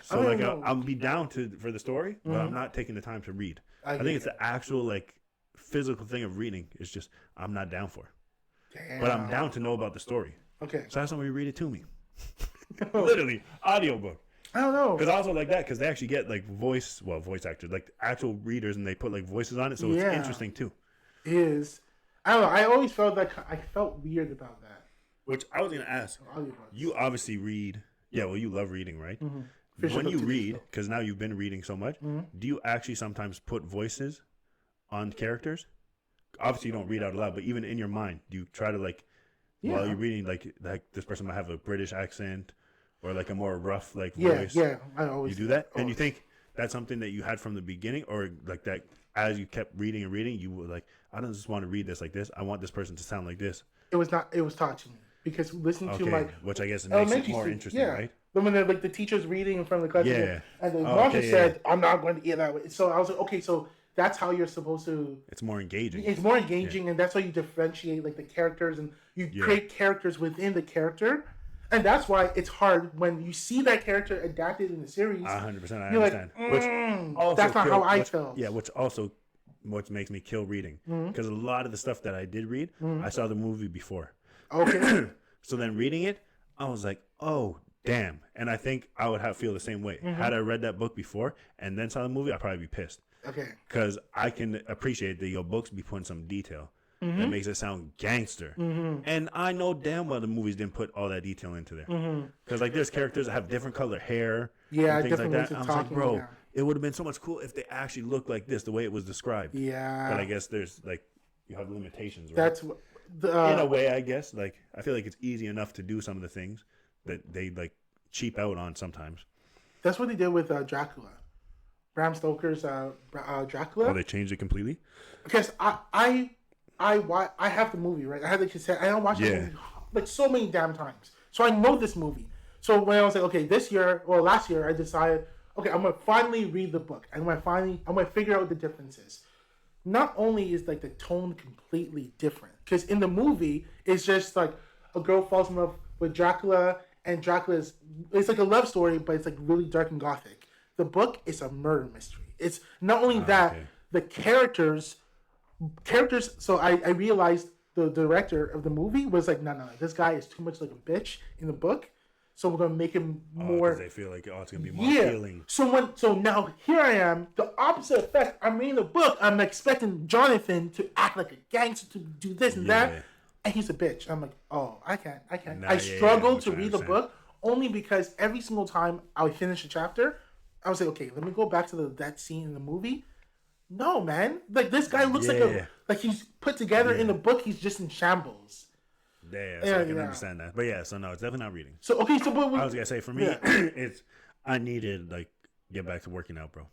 So like I'll be down for the story, but I'm not taking the time to read. I think it's the actual like physical thing of reading. It's just I'm not down for. Damn. But I'm down to know about the story. Okay. So have somebody read it to me. Literally audiobook. I don't know. Because I also like that because they actually get like voice actors, like actual readers, and they put like voices on it, so it's interesting too. It is. I don't know. I always felt like I felt weird about that. Which I was gonna ask. You obviously read. Yeah, well, you love reading, right? When you read, because now you've been reading so much, do you actually sometimes put voices on characters? Obviously, you don't read out loud, but even in your mind, do you try to like while you're reading, like this person might have a British accent or like a more rough like voice? Yeah, I always you do that, and you think that's something that you had from the beginning, or like that as you kept reading and reading, you were like, I don't just want to read this like this. I want this person to sound like this. It was not. It was taught to me because listening to like which I guess makes it more interesting, right? When like the teacher's reading in front of the class, and the master said, "I'm not going to eat that way." So I was like, "Okay, so that's how you're supposed to." It's more engaging. It's more engaging, and that's how you differentiate like the characters, and you create characters within the character, and that's why it's hard when you see that character adapted in the series. 100%, I understand. Like, that's not how I felt. Yeah, which makes me kill reading because a lot of the stuff that I did read, I saw the movie before. Okay. So then reading it, I was like, oh. Damn, and I think I would feel the same way. Had I read that book before and then saw the movie, I'd probably be pissed. Okay. Because I can appreciate that your books be putting some detail that makes it sound gangster. And I know damn well the movies didn't put all that detail into there. Because like there's characters that have different color hair, and things like that. I was like, bro, it would have been so much cool if they actually looked like this, the way it was described. Yeah. But I guess there's like you have limitations, right? That's in a way, I guess. Like I feel like it's easy enough to do some of the things that they like cheap out on sometimes. That's what they did with Dracula, Bram Stoker's Dracula. Oh, they changed it completely. Because I have the movie, right? I have the cassette. I don't watch the movie like so many damn times, so I know this movie. So when I was like, okay, last year, I decided, okay, I'm gonna finally read the book. I'm gonna figure out the differences. Not only is like the tone completely different, because in the movie it's just like a girl falls in love with Dracula. And Dracula's, it's like a love story, but it's like really dark and gothic. The book is a murder mystery. It's not only that, the characters, so I realized the director of the movie was like, no, this guy is too much like a bitch in the book. So we're going to make him more. They feel like, it's going to be more appealing. So now here I am, the opposite effect. I'm reading the book. I'm expecting Jonathan to act like a gangster, to do this and that. And he's a bitch. I'm like, oh, I can't. I struggle to read the book only because every single time I would finish a chapter, I would say, okay, let me go back to that scene in the movie. No, man. Like, this guy looks like he's put together in the book. He's just in shambles. Yeah, so I can understand that. But so no, it's definitely not reading. So, okay, so but I was going to say, for me, I needed, like, get back to working out, bro.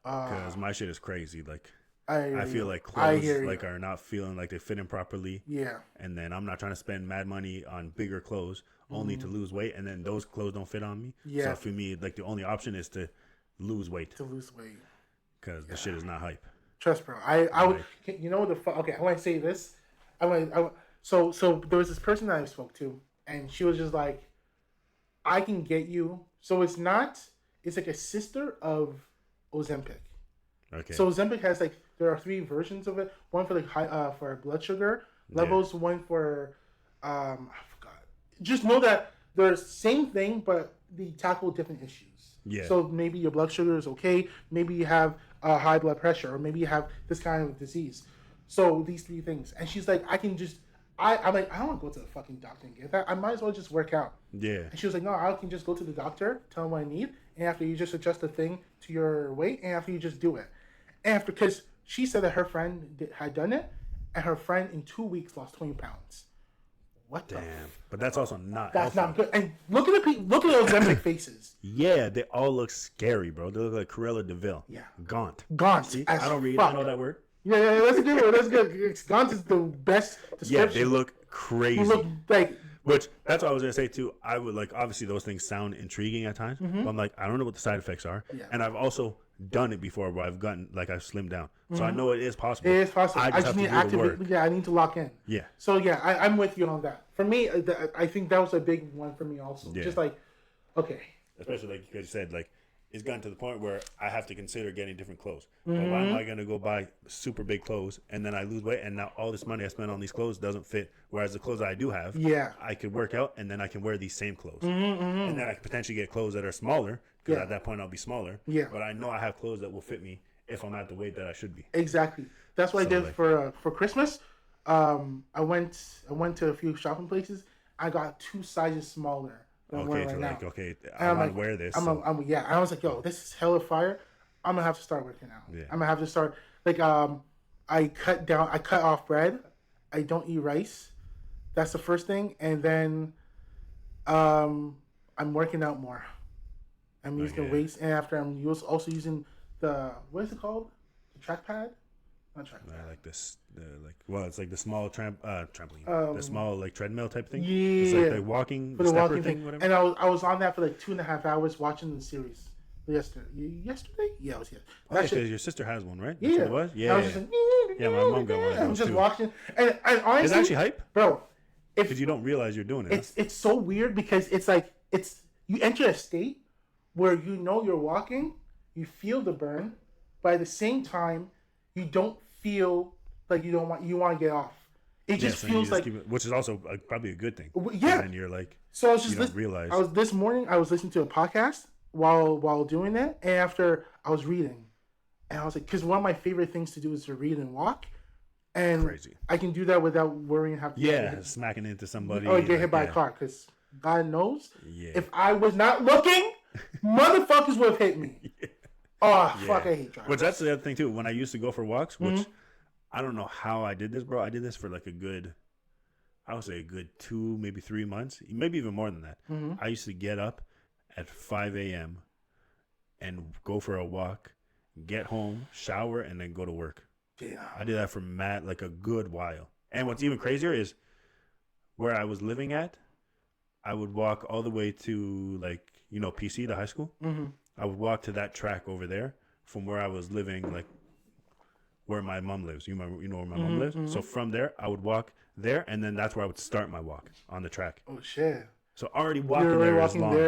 Because my shit is crazy. Like, I feel like clothes are not feeling like they fit in properly. Yeah. And then I'm not trying to spend mad money on bigger clothes only to lose weight, and then those clothes don't fit on me. Yeah. So for me, like the only option is to lose weight. Because the shit is not hype. Trust, bro. I would. You know the okay. I want to say this. So there was this person that I spoke to, and she was just like, I can get you. So it's like a sister of Ozempic. Okay. So Ozempic has like, there are 3 versions of it. One for like high for blood sugar levels. One for I forgot. Just know that they're the same thing, but they tackle different issues. Yeah. So maybe your blood sugar is okay. Maybe you have high blood pressure, or maybe you have this kind of disease. So these 3 things, and she's like, I'm like, I don't want to go to the fucking doctor and get that. I might as well just work out. Yeah. And she was like, no, I can just go to the doctor, tell him what I need, and after you just adjust the thing to your weight, and after you just do it. Because she said that her friend had done it, and her friend in 2 weeks lost 20 pounds. What the? Damn. But that's also not. That's healthy. not good. And look at those Ozempic faces. Yeah, they all look scary, bro. They look like Cruella DeVille. Yeah. Gaunt. See, I don't read. I know that word. Yeah, that's a good word. That's good. Gaunt is the best description. Yeah, they look crazy. Look like. Which that's what I was gonna say too. I would like obviously those things sound intriguing at times, but I'm like I don't know what the side effects are, and I've also done it before where I've slimmed down, so I know it is possible. It is possible. I just need to activate. Yeah, I need to lock in. Yeah. So yeah, I'm with you on that. For me, I think that was a big one for me also. Yeah. Just like, okay. Especially like you said, like it's gotten to the point where I have to consider getting different clothes. But why am I gonna go buy super big clothes and then I lose weight and now all this money I spent on these clothes doesn't fit? Whereas the clothes that I do have, I could work out and then I can wear these same clothes, and then I could potentially get clothes that are smaller because at that point I'll be smaller. Yeah. But I know I have clothes that will fit me if I'm at the weight that I should be. Exactly. That's what I did for Christmas. I went to a few shopping places. I got 2 sizes smaller. I want to wear this. I was like, yo, this is hella fire. I'm gonna have to start working out. Yeah. I'm gonna have to start I cut off bread. I don't eat rice. That's the first thing, and then I'm working out more. I'm using weights, and after I'm also using the what is it called? The trackpad. Not trackpad. Like this, it's like the small trampoline, the small like treadmill type thing. Yeah, it's like the walking, for the walking thing, whatever. And I was on that for like 2.5 hours watching the series. Yesterday? Yeah, it was yesterday. Because your sister has one, right? Yeah, that's what it was. Yeah, I was just like, yeah, my mom got one. I'm just watching, and honestly, it's actually hype, bro. Because you don't realize you're doing it. It's so weird because it's like you enter a state where you know you're walking, you feel the burn, but at the same time, you don't feel like you want to get off. It just feels like, which is also probably a good thing. Yeah, and you're like, so I was just you don't realize. This morning I was listening to a podcast while doing that, and after I was reading, and I was like, because one of my favorite things to do is to read and walk, and crazy. I can do that without worrying smacking into somebody or get hit by a car, because God knows if I was not looking, motherfuckers would have hit me. Fuck, I hate driving. Which that's the other thing too. When I used to go for walks, which I don't know how I did this, bro. I did this for like a good 2, maybe 3 months, maybe even more than that. I used to get up at 5 a.m. and go for a walk, get home, shower, and then go to work. Yeah. I did that for like a good while. And what's even crazier is where I was living at, I would walk all the way to like, PC, the high school. I would walk to that track over there from where I was living, like where my mom lives. You know where my mom lives? So from there, I would walk there, and then that's where I would start my walk on the track. Oh, shit. So already walking there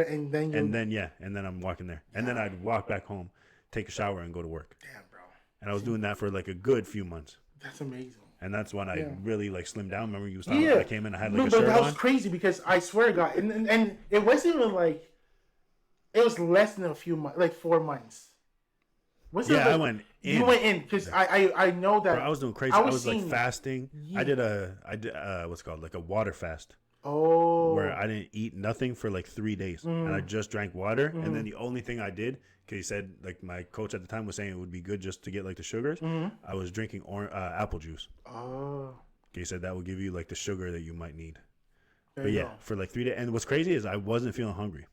and then I'm walking there. And then I'd walk back home, take a shower, and go to work. Damn, bro. And I was doing that for like a good few months. That's amazing. And that's when I really like slimmed down. Remember you was talking about I came in, I had like a shirt on? That was crazy because I swear to God, and it wasn't even like, it was less than a few months, like 4 months. I went in. You went in because I know that. Bro, I was doing crazy. I was like fasting. Yeah. I did what's it called, like a water fast. Oh. Where I didn't eat nothing for like 3 days, and I just drank water. And then the only thing I did, because he said like my coach at the time was saying it would be good just to get like the sugars. I was drinking apple juice. Oh. He said that would give you like the sugar that you might need. For like 3 days. And what's crazy is I wasn't feeling hungry.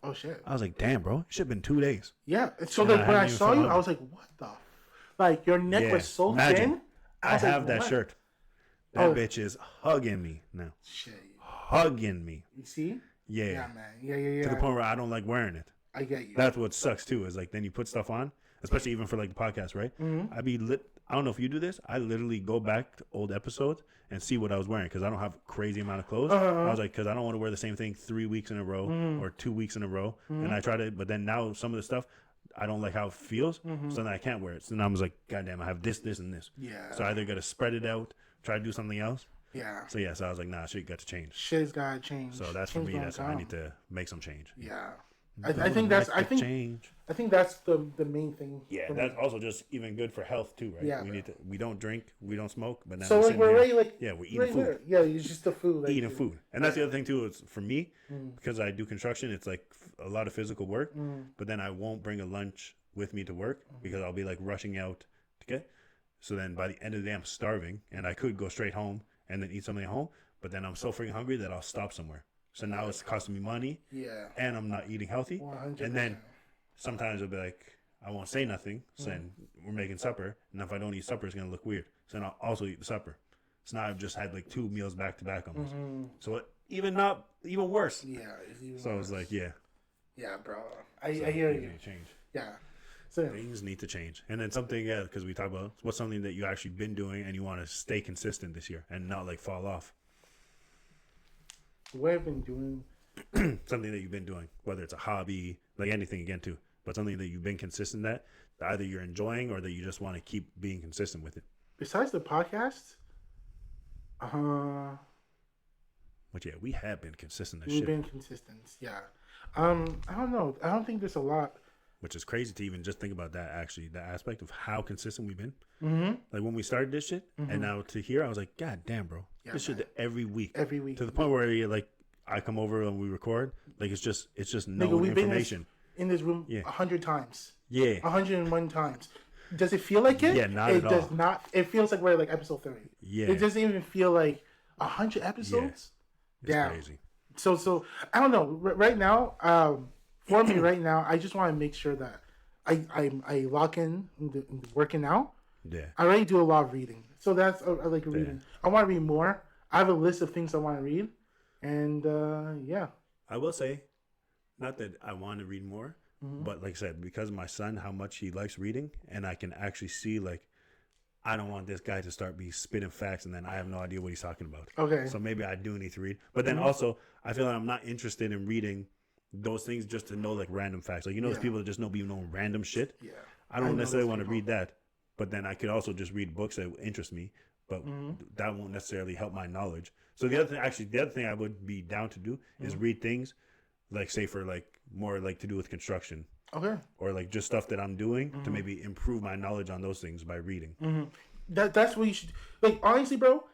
Oh shit! I was like, damn, bro, it should have been 2 days. Yeah. So like when I saw you, I was like, what the? Like your neck was so thin. I have that shirt. That bitch is hugging me now. Shit. Hugging me. You see? Yeah. Yeah, man. Yeah. To the point where I don't like wearing it. I get you. That's what sucks too. Is like then you put stuff on, especially even for like the podcast, right? I don't know if you do this. I literally go back to old episodes and see what I was wearing because I don't have a crazy amount of clothes. I was like, because I don't want to wear the same thing 3 weeks in a row or 2 weeks in a row. And I try to, but then now some of the stuff, I don't like how it feels. So then I can't wear it. So then I was like, God damn, I have this, and this. Yeah. So I either got to spread it out, try to do something else. Yeah. So I was like, nah, shit got to change. Shit's got to change. So that's for me. That's I need to make some change. Yeah. I think that's the main thing. Yeah, that's also just even good for health too, right? Yeah, we don't drink, we don't smoke, but now so like we're already like we're eating food. Yeah, it's just the food. Eating food, and that's the other thing too. Is for me because I do construction, it's like a lot of physical work. But then I won't bring a lunch with me to work because I'll be like rushing out to get. So then by the end of the day, I'm starving, and I could go straight home and then eat something at home. But then I'm so freaking hungry that I'll stop somewhere. So now it's costing me money. Yeah. And I'm not eating healthy. 100%. And then sometimes I'll be like, I won't say nothing, saying we're making supper, and if I don't eat supper, it's gonna look weird. So then I'll also eat the supper. So now I've just had like 2 meals back to back almost. So even worse. Yeah. It's even so worse. I was like, yeah, bro. I hear you. Change. Yeah. So Things need to change, and then something because we talk about what's something that you actually been doing and you want to stay consistent this year and not like fall off. What I've been doing. Something that you've been doing, whether it's a hobby, like anything again too. But something that you've been consistent at, that either you're enjoying or that you just want to keep being consistent with it. Besides the podcast, But yeah, we have been consistent as we've shit. been consistent. Yeah. I don't know. I don't think there's a lot. Which is crazy to even just think about that, actually, that aspect of how consistent we've been. Mm-hmm. Like when we started this shit, and now to here, I was like, God damn, bro. This shit every week. Every week. To the point where you're like, I come over and we record, like it's just no Nigga, we've information. Been in this room 100 times. Yeah. 101 times. Does it feel like it? Yeah, not it at does all. not. It feels like we're like episode 30. Yeah. It doesn't even feel like 100 episodes. Yeah. It's crazy. So I don't know. Right now, for me right now, I just want to make sure that I lock in the working out. Yeah. I already do a lot of reading. So that's I like reading. I want to read more. I have a list of things I want to read. And yeah. I will say, not that I want to read more, but like I said, because of my son, how much he likes reading, and I can actually see, like, I don't want this guy to start be spitting facts and then I have no idea what he's talking about. Okay. So maybe I do need to read. But then also, I feel like I'm not interested in reading those things just to know, like, random facts. Like, those people that just be knowing random shit? Yeah. I don't necessarily want to read that. But then I could also just read books that interest me. But that won't necessarily help my knowledge. So the other thing I would be down to do is read things, like, say, for, like, more, like, to do with construction. Okay. Or, like, just stuff that I'm doing to maybe improve my knowledge on those things by reading. That's what you should... Like, honestly, bro,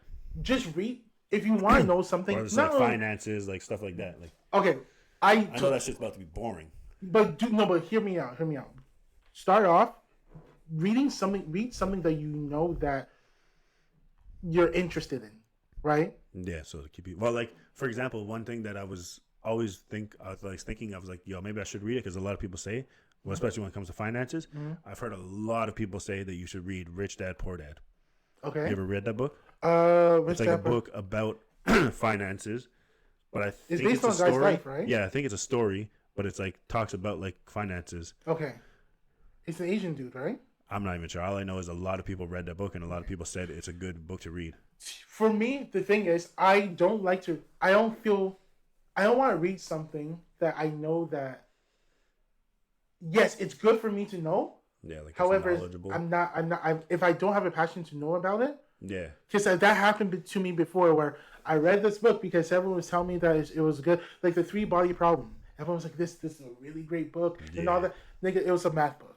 just read. If you want to know something... Or just, like, finances, like, stuff like that. Like, okay. I know that shit's about to be boring. But hear me out. Start off reading something. Read something that you know that you're interested in, right? Yeah, so to keep you... Well, like, for example, one thing that I was thinking, I was like, yo, maybe I should read it because a lot of people say, well, especially when it comes to finances, I've heard a lot of people say that you should read Rich Dad, Poor Dad. Okay. You ever read that book? It's like a book about finances, but I think it's based on a guy's life, right? Yeah, I think it's a story, but it's like talks about like finances. Okay. It's an Asian dude, right? I'm not even sure. All I know is a lot of people read that book and a lot of people said it's a good book to read. For me, the thing is, I don't want to read something that I know that, yes, it's good for me to know. Yeah, like, however, knowledgeable. If I don't have a passion to know about it. Yeah. Because that happened to me before, where I read this book because everyone was telling me that it was good. Like the 3 Body Problem. Everyone was like, this is a really great book and all that. Nigga, it was a math book.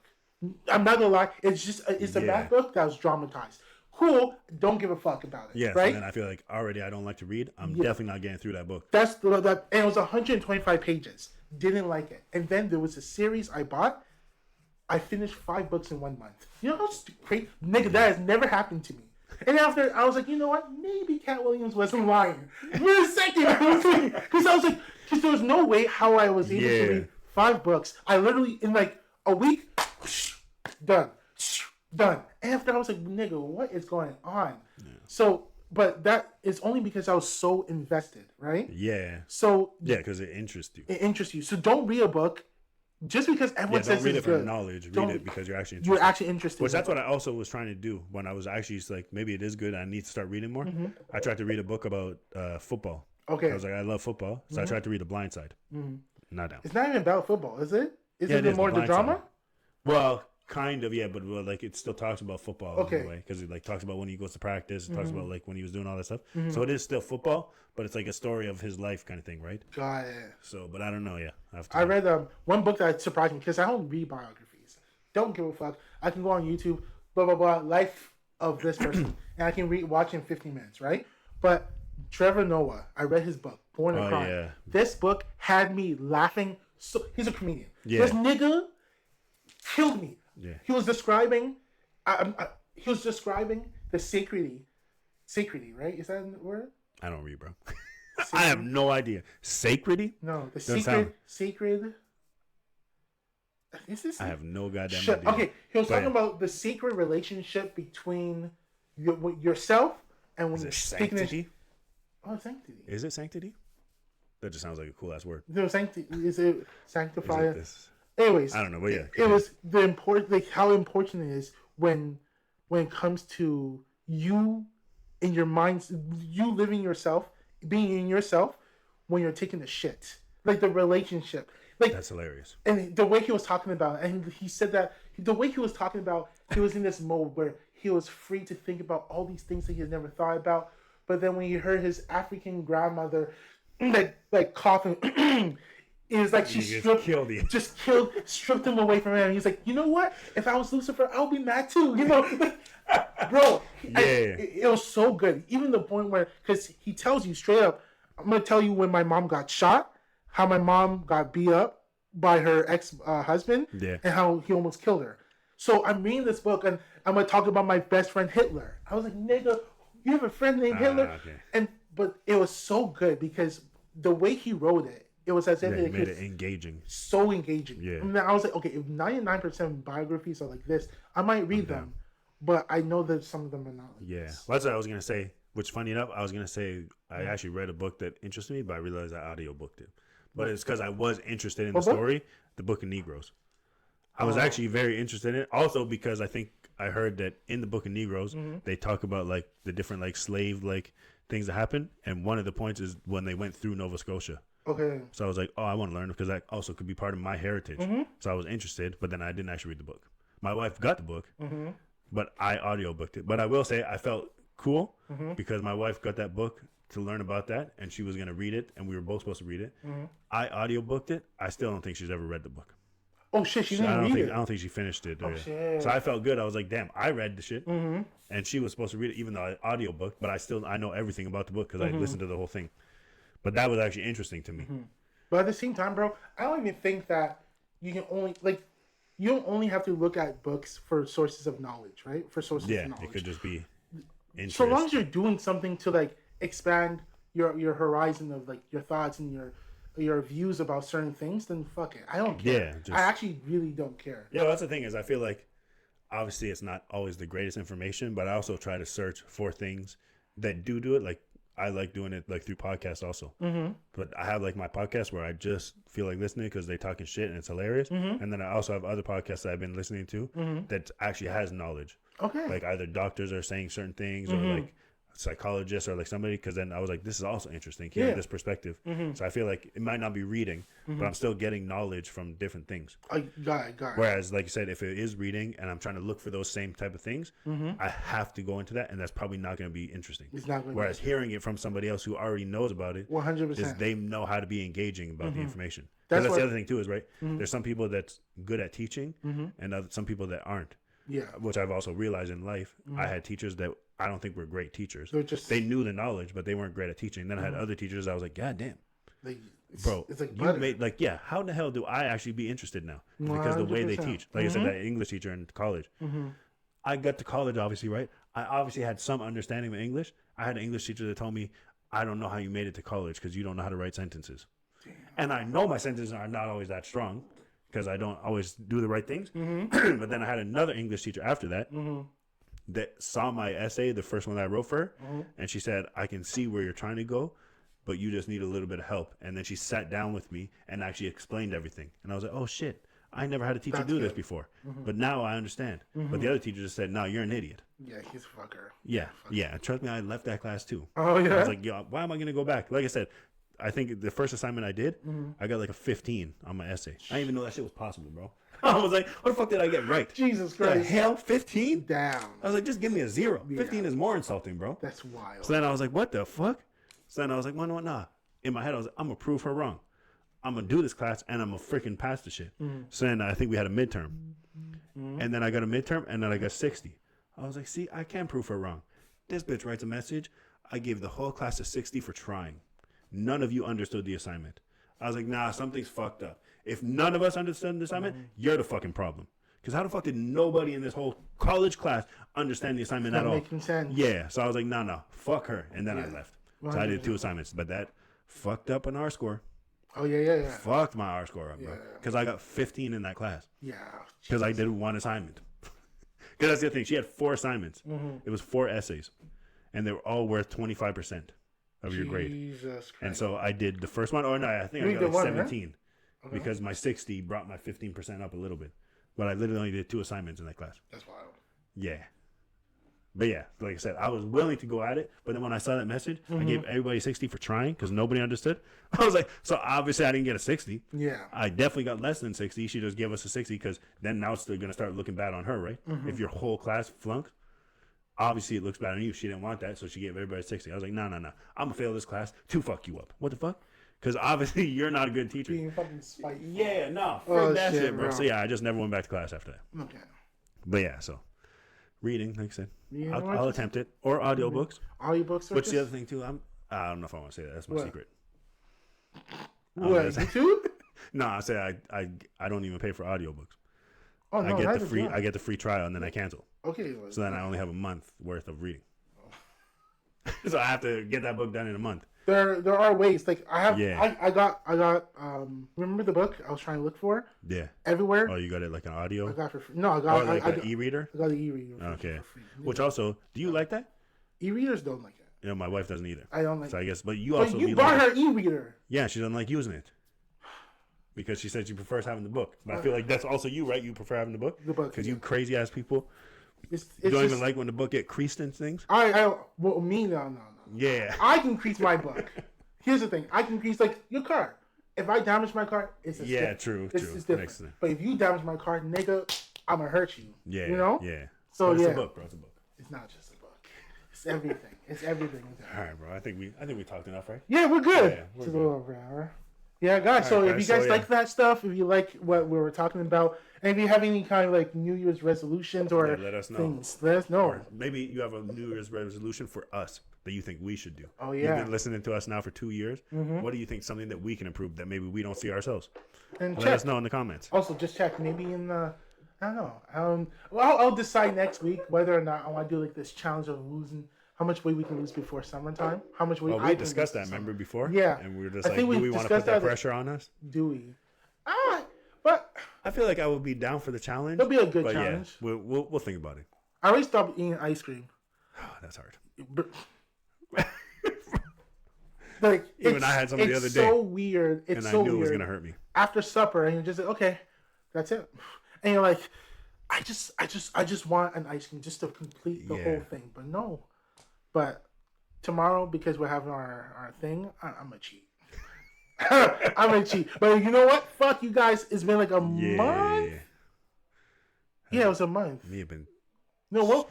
I'm not gonna lie. It's a math book that was dramatized. Cool. Don't give a fuck about it. Yeah. Right. So then I feel like already I don't like to read. I'm definitely not getting through that book. And it was 125 pages. Didn't like it. And then there was a series I bought. I finished 5 books in 1 month. You know how crazy? Nigga, that has never happened to me. And after, I was like, you know what? Maybe Cat Williams wasn't lying. For a second, because I was like, because there was no way how I was able to read 5 books. I literally, in like a week, done. And after, I was like, nigga, what is going on? Yeah. So, but that is only because I was so invested, right? Yeah. So. Yeah, because it interests you. It interests you. So don't read a book just because everyone says it's good. Don't read it for knowledge. Read it because you're actually interested. You're actually interested. Which that's what I also was trying to do when I was actually just like, maybe it is good. I need to start reading more. I tried to read a book about football. Okay. I was like, I love football. So I tried to read The Blind Side. Not down. It's not even about football, is it? Is it more the drama? Side. Well, kind of, yeah. But like it still talks about football in a way. Because it like talks about when he goes to practice. It talks about like when he was doing all that stuff. So it is still football. But it's like a story of his life kind of thing, right? Got it. So, but I don't know, I read one book that surprised me because I don't read biographies. Don't give a fuck. I can go on YouTube, blah, blah, blah, life of this person. And I can watch in 15 minutes, right? But Trevor Noah, I read his book, Born in Crime. Yeah. This book had me laughing. So he's a comedian. Yeah. This nigga killed me. Yeah. He was describing... he was describing the sacredity, right? Is that a word? I don't read, bro. I have no idea. Sacredity? No, the sacred. Is this? I have no goddamn idea. Okay, he was talking about the sacred relationship between yourself and when you're sanctity. Sanctity. Is it sanctity? That just sounds like a cool ass word. No, sanctity. Is it sanctify? Is it this? Anyways, I don't know, but yeah, it was the important, like how important it is when it comes to you in your mind, you living yourself, being in yourself when you're taking the shit, like the relationship. Like, that's hilarious. And the way he was talking about, and he said that the way he was talking about, he was in this mode where he was free to think about all these things that he had never thought about. But then when he heard his African grandmother, like coughing, it was like she stripped him away from him. He's like, you know what? If I was Lucifer, I would be mad too. You know, bro. Yeah. It was so good. Even the point where, because he tells you straight up, I'm gonna tell you when my mom got shot. How my mom got beat up by her ex-husband, and how he almost killed her. So I'm reading this book, and I'm gonna talk about my best friend Hitler. I was like, nigga, you have a friend named Hitler? Okay. But it was so good because the way he wrote it, it was as if he made it engaging. So engaging. Yeah. And I was like, okay, if 99% of biographies are like this, I might read them, but I know that some of them are not like this. Well, that's what I was gonna say. Which, funny enough, I was gonna say I actually read a book that interested me, but I realized I audiobooked it. But it's because I was interested in the story, the Book of Negroes. I was actually very interested in it. Also because I think I heard that in the Book of Negroes, they talk about like the different like slave like things that happen. And one of the points is when they went through Nova Scotia. Okay. So I was like, oh, I want to learn because that also could be part of my heritage. So I was interested, but then I didn't actually read the book. My wife got the book, but I audiobooked it. But I will say I felt cool because my wife got that book to learn about that, and she was going to read it, and we were both supposed to read it. I audiobooked it. I still don't think she's ever read the book. Oh shit, she didn't read it. I don't think she finished it. Oh shit. So I felt good. I was like, damn, I read the shit, and she was supposed to read it, even though I audiobooked, but I know everything about the book because I listened to the whole thing. But that was actually interesting to me. But at the same time, bro, I don't even think that you can only you don't only have to look at books for sources of knowledge, right? For sources of knowledge. It could just be interest. So long as you're doing something to like expand your horizon of like your thoughts and your views about certain things, then fuck it. I don't care. I actually really don't care. Yeah, well, that's the thing is I feel like obviously it's not always the greatest information, but I also try to search for things that do it. Like I like doing it like through podcasts also. But I have like my podcast where I just feel like listening because they talking shit and it's hilarious. And then I also have other podcasts that I've been listening to that actually has knowledge. Okay. Like either doctors are saying certain things or like psychologist or like somebody, because then I was like, this is also interesting hearing this perspective. So I feel like it might not be reading, but I'm still getting knowledge from different things. Got it. Whereas like you said, if it is reading and I'm trying to look for those same type of things, I have to go into that, and that's probably not going to be interesting. It's not going. Whereas hearing it from somebody else who already knows about it, 100%, is they know how to be engaging about the information. That's the other thing too, is right. There's some people that's good at teaching, and some people that aren't. Yeah, which I've also realized in life. I had teachers that I don't think were great teachers. They knew the knowledge, but they weren't great at teaching. Then I had other teachers I was like, God damn, bro, it's like you made like, yeah, how the hell do I actually be interested now? Because the way they teach, like I said, that English teacher in college, I got to college obviously, right? I obviously had some understanding of English. I had an English teacher that told me, I don't know how you made it to college because you don't know how to write sentences. Damn. And I know my sentences are not always that strong because I don't always do the right things. But then I had another English teacher after that that saw my essay, the first one that I wrote for her, and she said, I can see where you're trying to go, but you just need a little bit of help. And then she sat down with me and actually explained everything. And I was like, oh shit, I never had a teacher do this before. But now I understand. But the other teacher just said, no, you're an idiot. Yeah, he's a fucker. Yeah. Trust me, I left that class too. Oh, yeah? I was like, yo, why am I going to go back? Like I said, I think the first assignment I did, I got like a 15 on my essay. I didn't even know that shit was possible, bro. I was like, what the fuck did I get right? Jesus Christ. The hell? 15? Down. I was like, just give me a 0. 15 is more insulting, bro. That's wild. So then I was like, what the fuck? So then I was like, well, no, nah. In my head, I was like, I'm going to prove her wrong. I'm going to do this class, and I'm going to freaking pass the shit. So then I think we had a midterm. And then I got a midterm, and then I got 60. I was like, see, I can prove her wrong. This bitch writes a message. I gave the whole class a 60 for trying. None of you understood the assignment. I was like, nah, something's fucked up. If none of us understood the assignment, you're the fucking problem. Because how the fuck did nobody in this whole college class understand the assignment at all? Making sense. Yeah. So I was like, no, fuck her. And then I left. So I did 2 assignments. But that fucked up an R score. Oh, yeah. Fucked my R score up, bro. Because I got 15 in that class. Yeah. Because I did 1 assignment. Because that's the other thing. She had 4 assignments. It was 4 essays. And they were all worth 25% of your grade. Jesus Christ. And so I did the first one. Oh, no, I think I got like 17. Right? Because my 60 brought my 15% up a little bit. But I literally only did 2 assignments in that class. That's wild. Yeah. But yeah, like I said, I was willing to go at it. But then when I saw that message, I gave everybody 60 for trying because nobody understood. I was like, so obviously I didn't get a 60. Yeah. I definitely got less than 60. She just gave us a 60 because then now it's still going to start looking bad on her, right? If your whole class flunked, obviously it looks bad on you. She didn't want that, so she gave everybody 60. I was like, no. I'm going to fail this class to fuck you up. What the fuck? Because obviously you're not a good teacher. Being fucking spiteful. Yeah, no. That's shit, bro. So yeah, I just never went back to class after that. Okay. But yeah, so reading, like I said. I'll attempt it. Or audiobooks. Audiobooks. Which the other thing too, I don't know if I want to say that. That's my secret. What? YouTube? No, I say I don't even pay for audiobooks. Oh no, I get the free trial and then I cancel. Okay. So then I only have a month worth of reading. So I have to get that book done in a month. There are ways. Like I got remember the book I was trying to look for? Yeah. Everywhere. Oh, you got it like an audio? I got it for free. No, I got an e-reader? I got the e-reader. Okay. Which also, do you like that? E-readers don't like it. You know, my wife doesn't either. I don't like it. So I guess, but you bought her e-reader. Yeah, she doesn't like using it. Because she said she prefers having the book. But I feel like that's also you, right? You prefer having the book? The book. Because you crazy ass people you don't even like when the book get creased and things? No. Yeah. I can crease my book. Here's the thing. I can crease, like, your car. If I damage my car, it's a yeah, true. It's different. But if you damage my car, nigga, I'm going to hurt you. Yeah. You know? Yeah. So, it's a book, bro. It's a book. It's not just a book. It's everything. It's everything. All right, bro. I think we talked enough, right? Yeah, we're good. Yeah, we're good. A little over an hour. Yeah, guys. So if you guys like that stuff, if you like what we were talking about, and if you have any kind of like New Year's resolutions or let us know. Things, let us know. Or maybe you have a New Year's resolution for us that you think we should do. Oh yeah. You've been listening to us now for 2 years. What do you think? Something that we can improve that maybe we don't see ourselves? And let us know in the comments. Also, just check maybe in the. I don't know. Well, I'll decide next week whether or not I want to do like this challenge of losing. How much weight we can lose before summertime? How much weight? We discussed that. Remember before? Yeah. And we were just like, do we want to put that pressure on us? Do we? But I feel like I would be down for the challenge. It'll be a good challenge. Yeah, we'll think about it. I already stopped eating ice cream. That's hard. Like even I had some the other day. It's so weird. It's so weird. And I knew it was gonna hurt me. After supper, and you're just like, okay, that's it. And you're like, I just want an ice cream just to complete the whole thing. But no. But tomorrow, because we're having our thing, I'm gonna cheat. I'm gonna cheat. But you know what? Fuck you guys. It's been like a month. Yeah, it was a month. Me have been. No, what?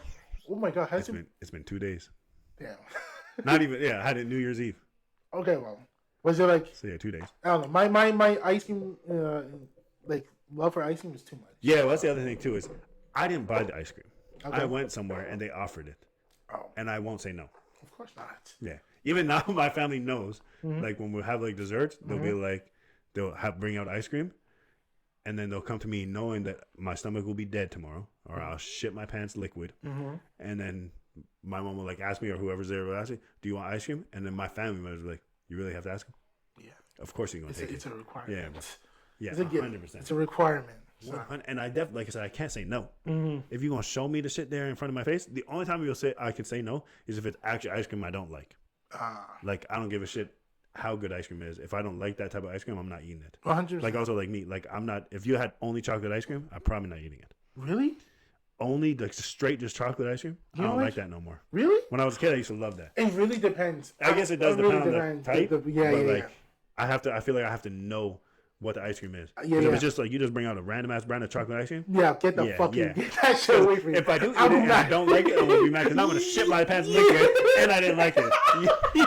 Oh my god, it's been 2 days. Damn. Not even. Yeah, I had it New Year's Eve. Okay, well, was it like? So yeah, 2 days. I don't know. My ice cream, like love for ice cream was too much. Yeah, well, that's the other thing too is I didn't buy the ice cream. Okay. I went somewhere and they offered it. Oh. And I won't say no. Of course not. Yeah. Even now, my family knows. Like when we have like desserts, they'll be like, bring out ice cream, and then they'll come to me knowing that my stomach will be dead tomorrow, or I'll shit my pants liquid, and then my mom will like ask me or whoever's there will ask me, "Do you want ice cream?" And then my family members will be like, "You really have to ask him?" Yeah. Of course you're gonna take it. It's a requirement. Yeah. 100%. It's a requirement. So. And I definitely, like I said, I can't say no. If you're gonna show me the shit there in front of my face, the only time I can say no is if it's actually ice cream I don't like. Like I don't give a shit how good ice cream is. If I don't like that type of ice cream, I'm not eating it. 100%. Like also like meat. Like I'm not. If you had only chocolate ice cream, I'm probably not eating it. Really? Only like straight just chocolate ice cream. I don't like that no more. Really? When I was a kid, I used to love that. It really depends. I guess it does depend on the type. Yeah. I feel like I have to know what the ice cream is. If it's just like you just bring out a random ass brand of chocolate ice cream. Yeah, get that shit away from me. If I do eat it and I don't like it, I'm gonna be mad because I'm gonna shit my pants liquid and I didn't like it.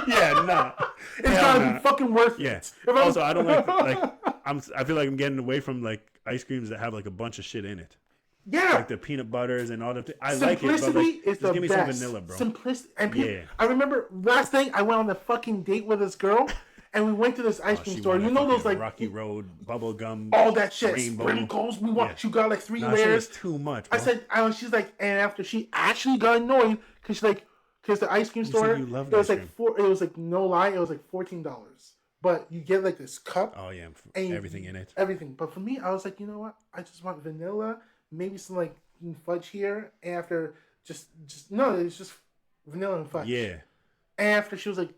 Yeah, nah. It's gotta be fucking worth it. Yeah. Also, I don't like I feel like I'm getting away from like ice creams that have like a bunch of shit in it. Yeah. Like the peanut butters and all that. I like it, but like, is just give me some best. vanilla, bro. Simplicity. And I remember last thing I went on a fucking date with this girl, And we went to this ice cream store. You know those like Rocky Road, bubble gum, all that shit, rainbow. sprinkles. We want. You got like 3 Nah, layers. Too much. Bro. I said, she's like, and after she actually got annoyed because the ice cream store, it was like it was like no lie, it was like $14. But you get like this cup. Oh yeah, and everything in it. Everything. But for me, I was like, you know what? I just want vanilla, maybe some like fudge here. And after just no, it's just vanilla and fudge. Yeah. And after she was like,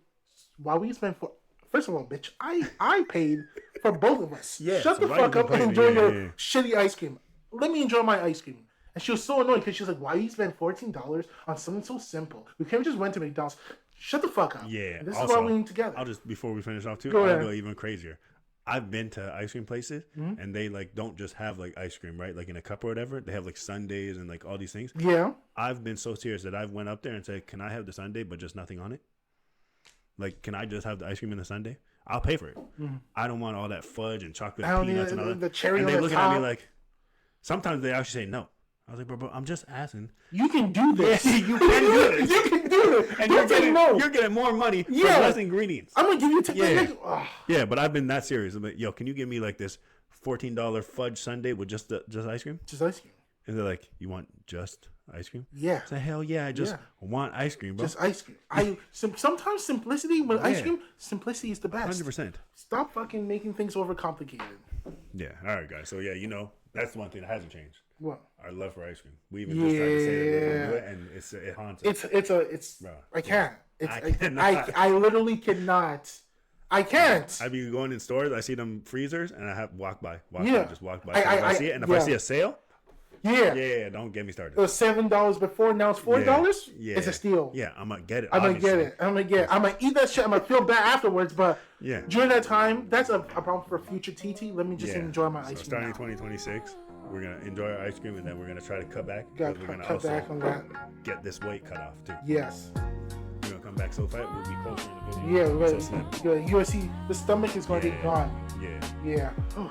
why we spend for? First of all, bitch, I paid for both of us. Yeah. Shut the fuck up and enjoy your shitty ice cream. Let me enjoy my ice cream. And she was so annoyed because she was like, why you spend $14 on something so simple? We could have just went to McDonald's. Shut the fuck up. Yeah. This is why we need together. I'll just, before we finish off too, Go I'll go even crazier. I've been to ice cream places and they like don't just have like ice cream, right? Like in a cup or whatever. They have like sundaes and like all these things. Yeah. I've been so serious that I've went up there and said, can I have the sundae but just nothing on it? Like, can I just have the ice cream in the sundae? I'll pay for it. I don't want all that fudge and chocolate and peanuts and all that. The cherry and on they the look top. at me like, sometimes they actually say no. I was like, bro, I'm just asking. You can do this. Yeah, you can do this. You can do it. And you're getting more money for less ingredients. I'm going to give you $10. Yeah, but I've been that serious. I'm like, yo, can you give me like this $14 fudge sundae with just ice cream? Just ice cream. And they're like, you want just ice cream? Yeah. I say, hell yeah, I just want ice cream, bro. Just ice cream. Sometimes simplicity with ice cream, simplicity is the best. 100%. Stop fucking making things overcomplicated. Yeah. All right, guys. So yeah, that's one thing that hasn't changed. What? Our love for ice cream. We even just tried to say that we're gonna do it, and it haunts us. Bro, I can't. I literally cannot. I can't. I be going in stores. I see them freezers, and I have walk by. Just walk by. I see it, and if I see a sale, don't get me started. It was $7 before. Now it's $4. Yeah, it's a steal. Yeah, I'm gonna get it. I'm gonna get it. I'm gonna eat that shit. I'm gonna feel bad afterwards. But during that time, that's a problem for future TT. Let me just enjoy my ice cream. Starting 2026. We're gonna enjoy our ice cream, and then we're gonna try to cut back. We're gonna cut back on that. Get this weight cut off too. Yes. We're gonna come back so fat we'll be posting the video. Yeah, we're gonna. You're gonna see the stomach is gonna get gone. Yeah. All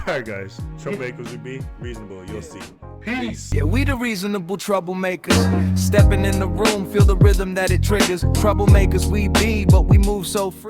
right, guys. Troublemakers would be reasonable. You'll see. Peace. Yeah, we the reasonable troublemakers. Stepping in the room, feel the rhythm that it triggers. Troublemakers we be, but we move so free.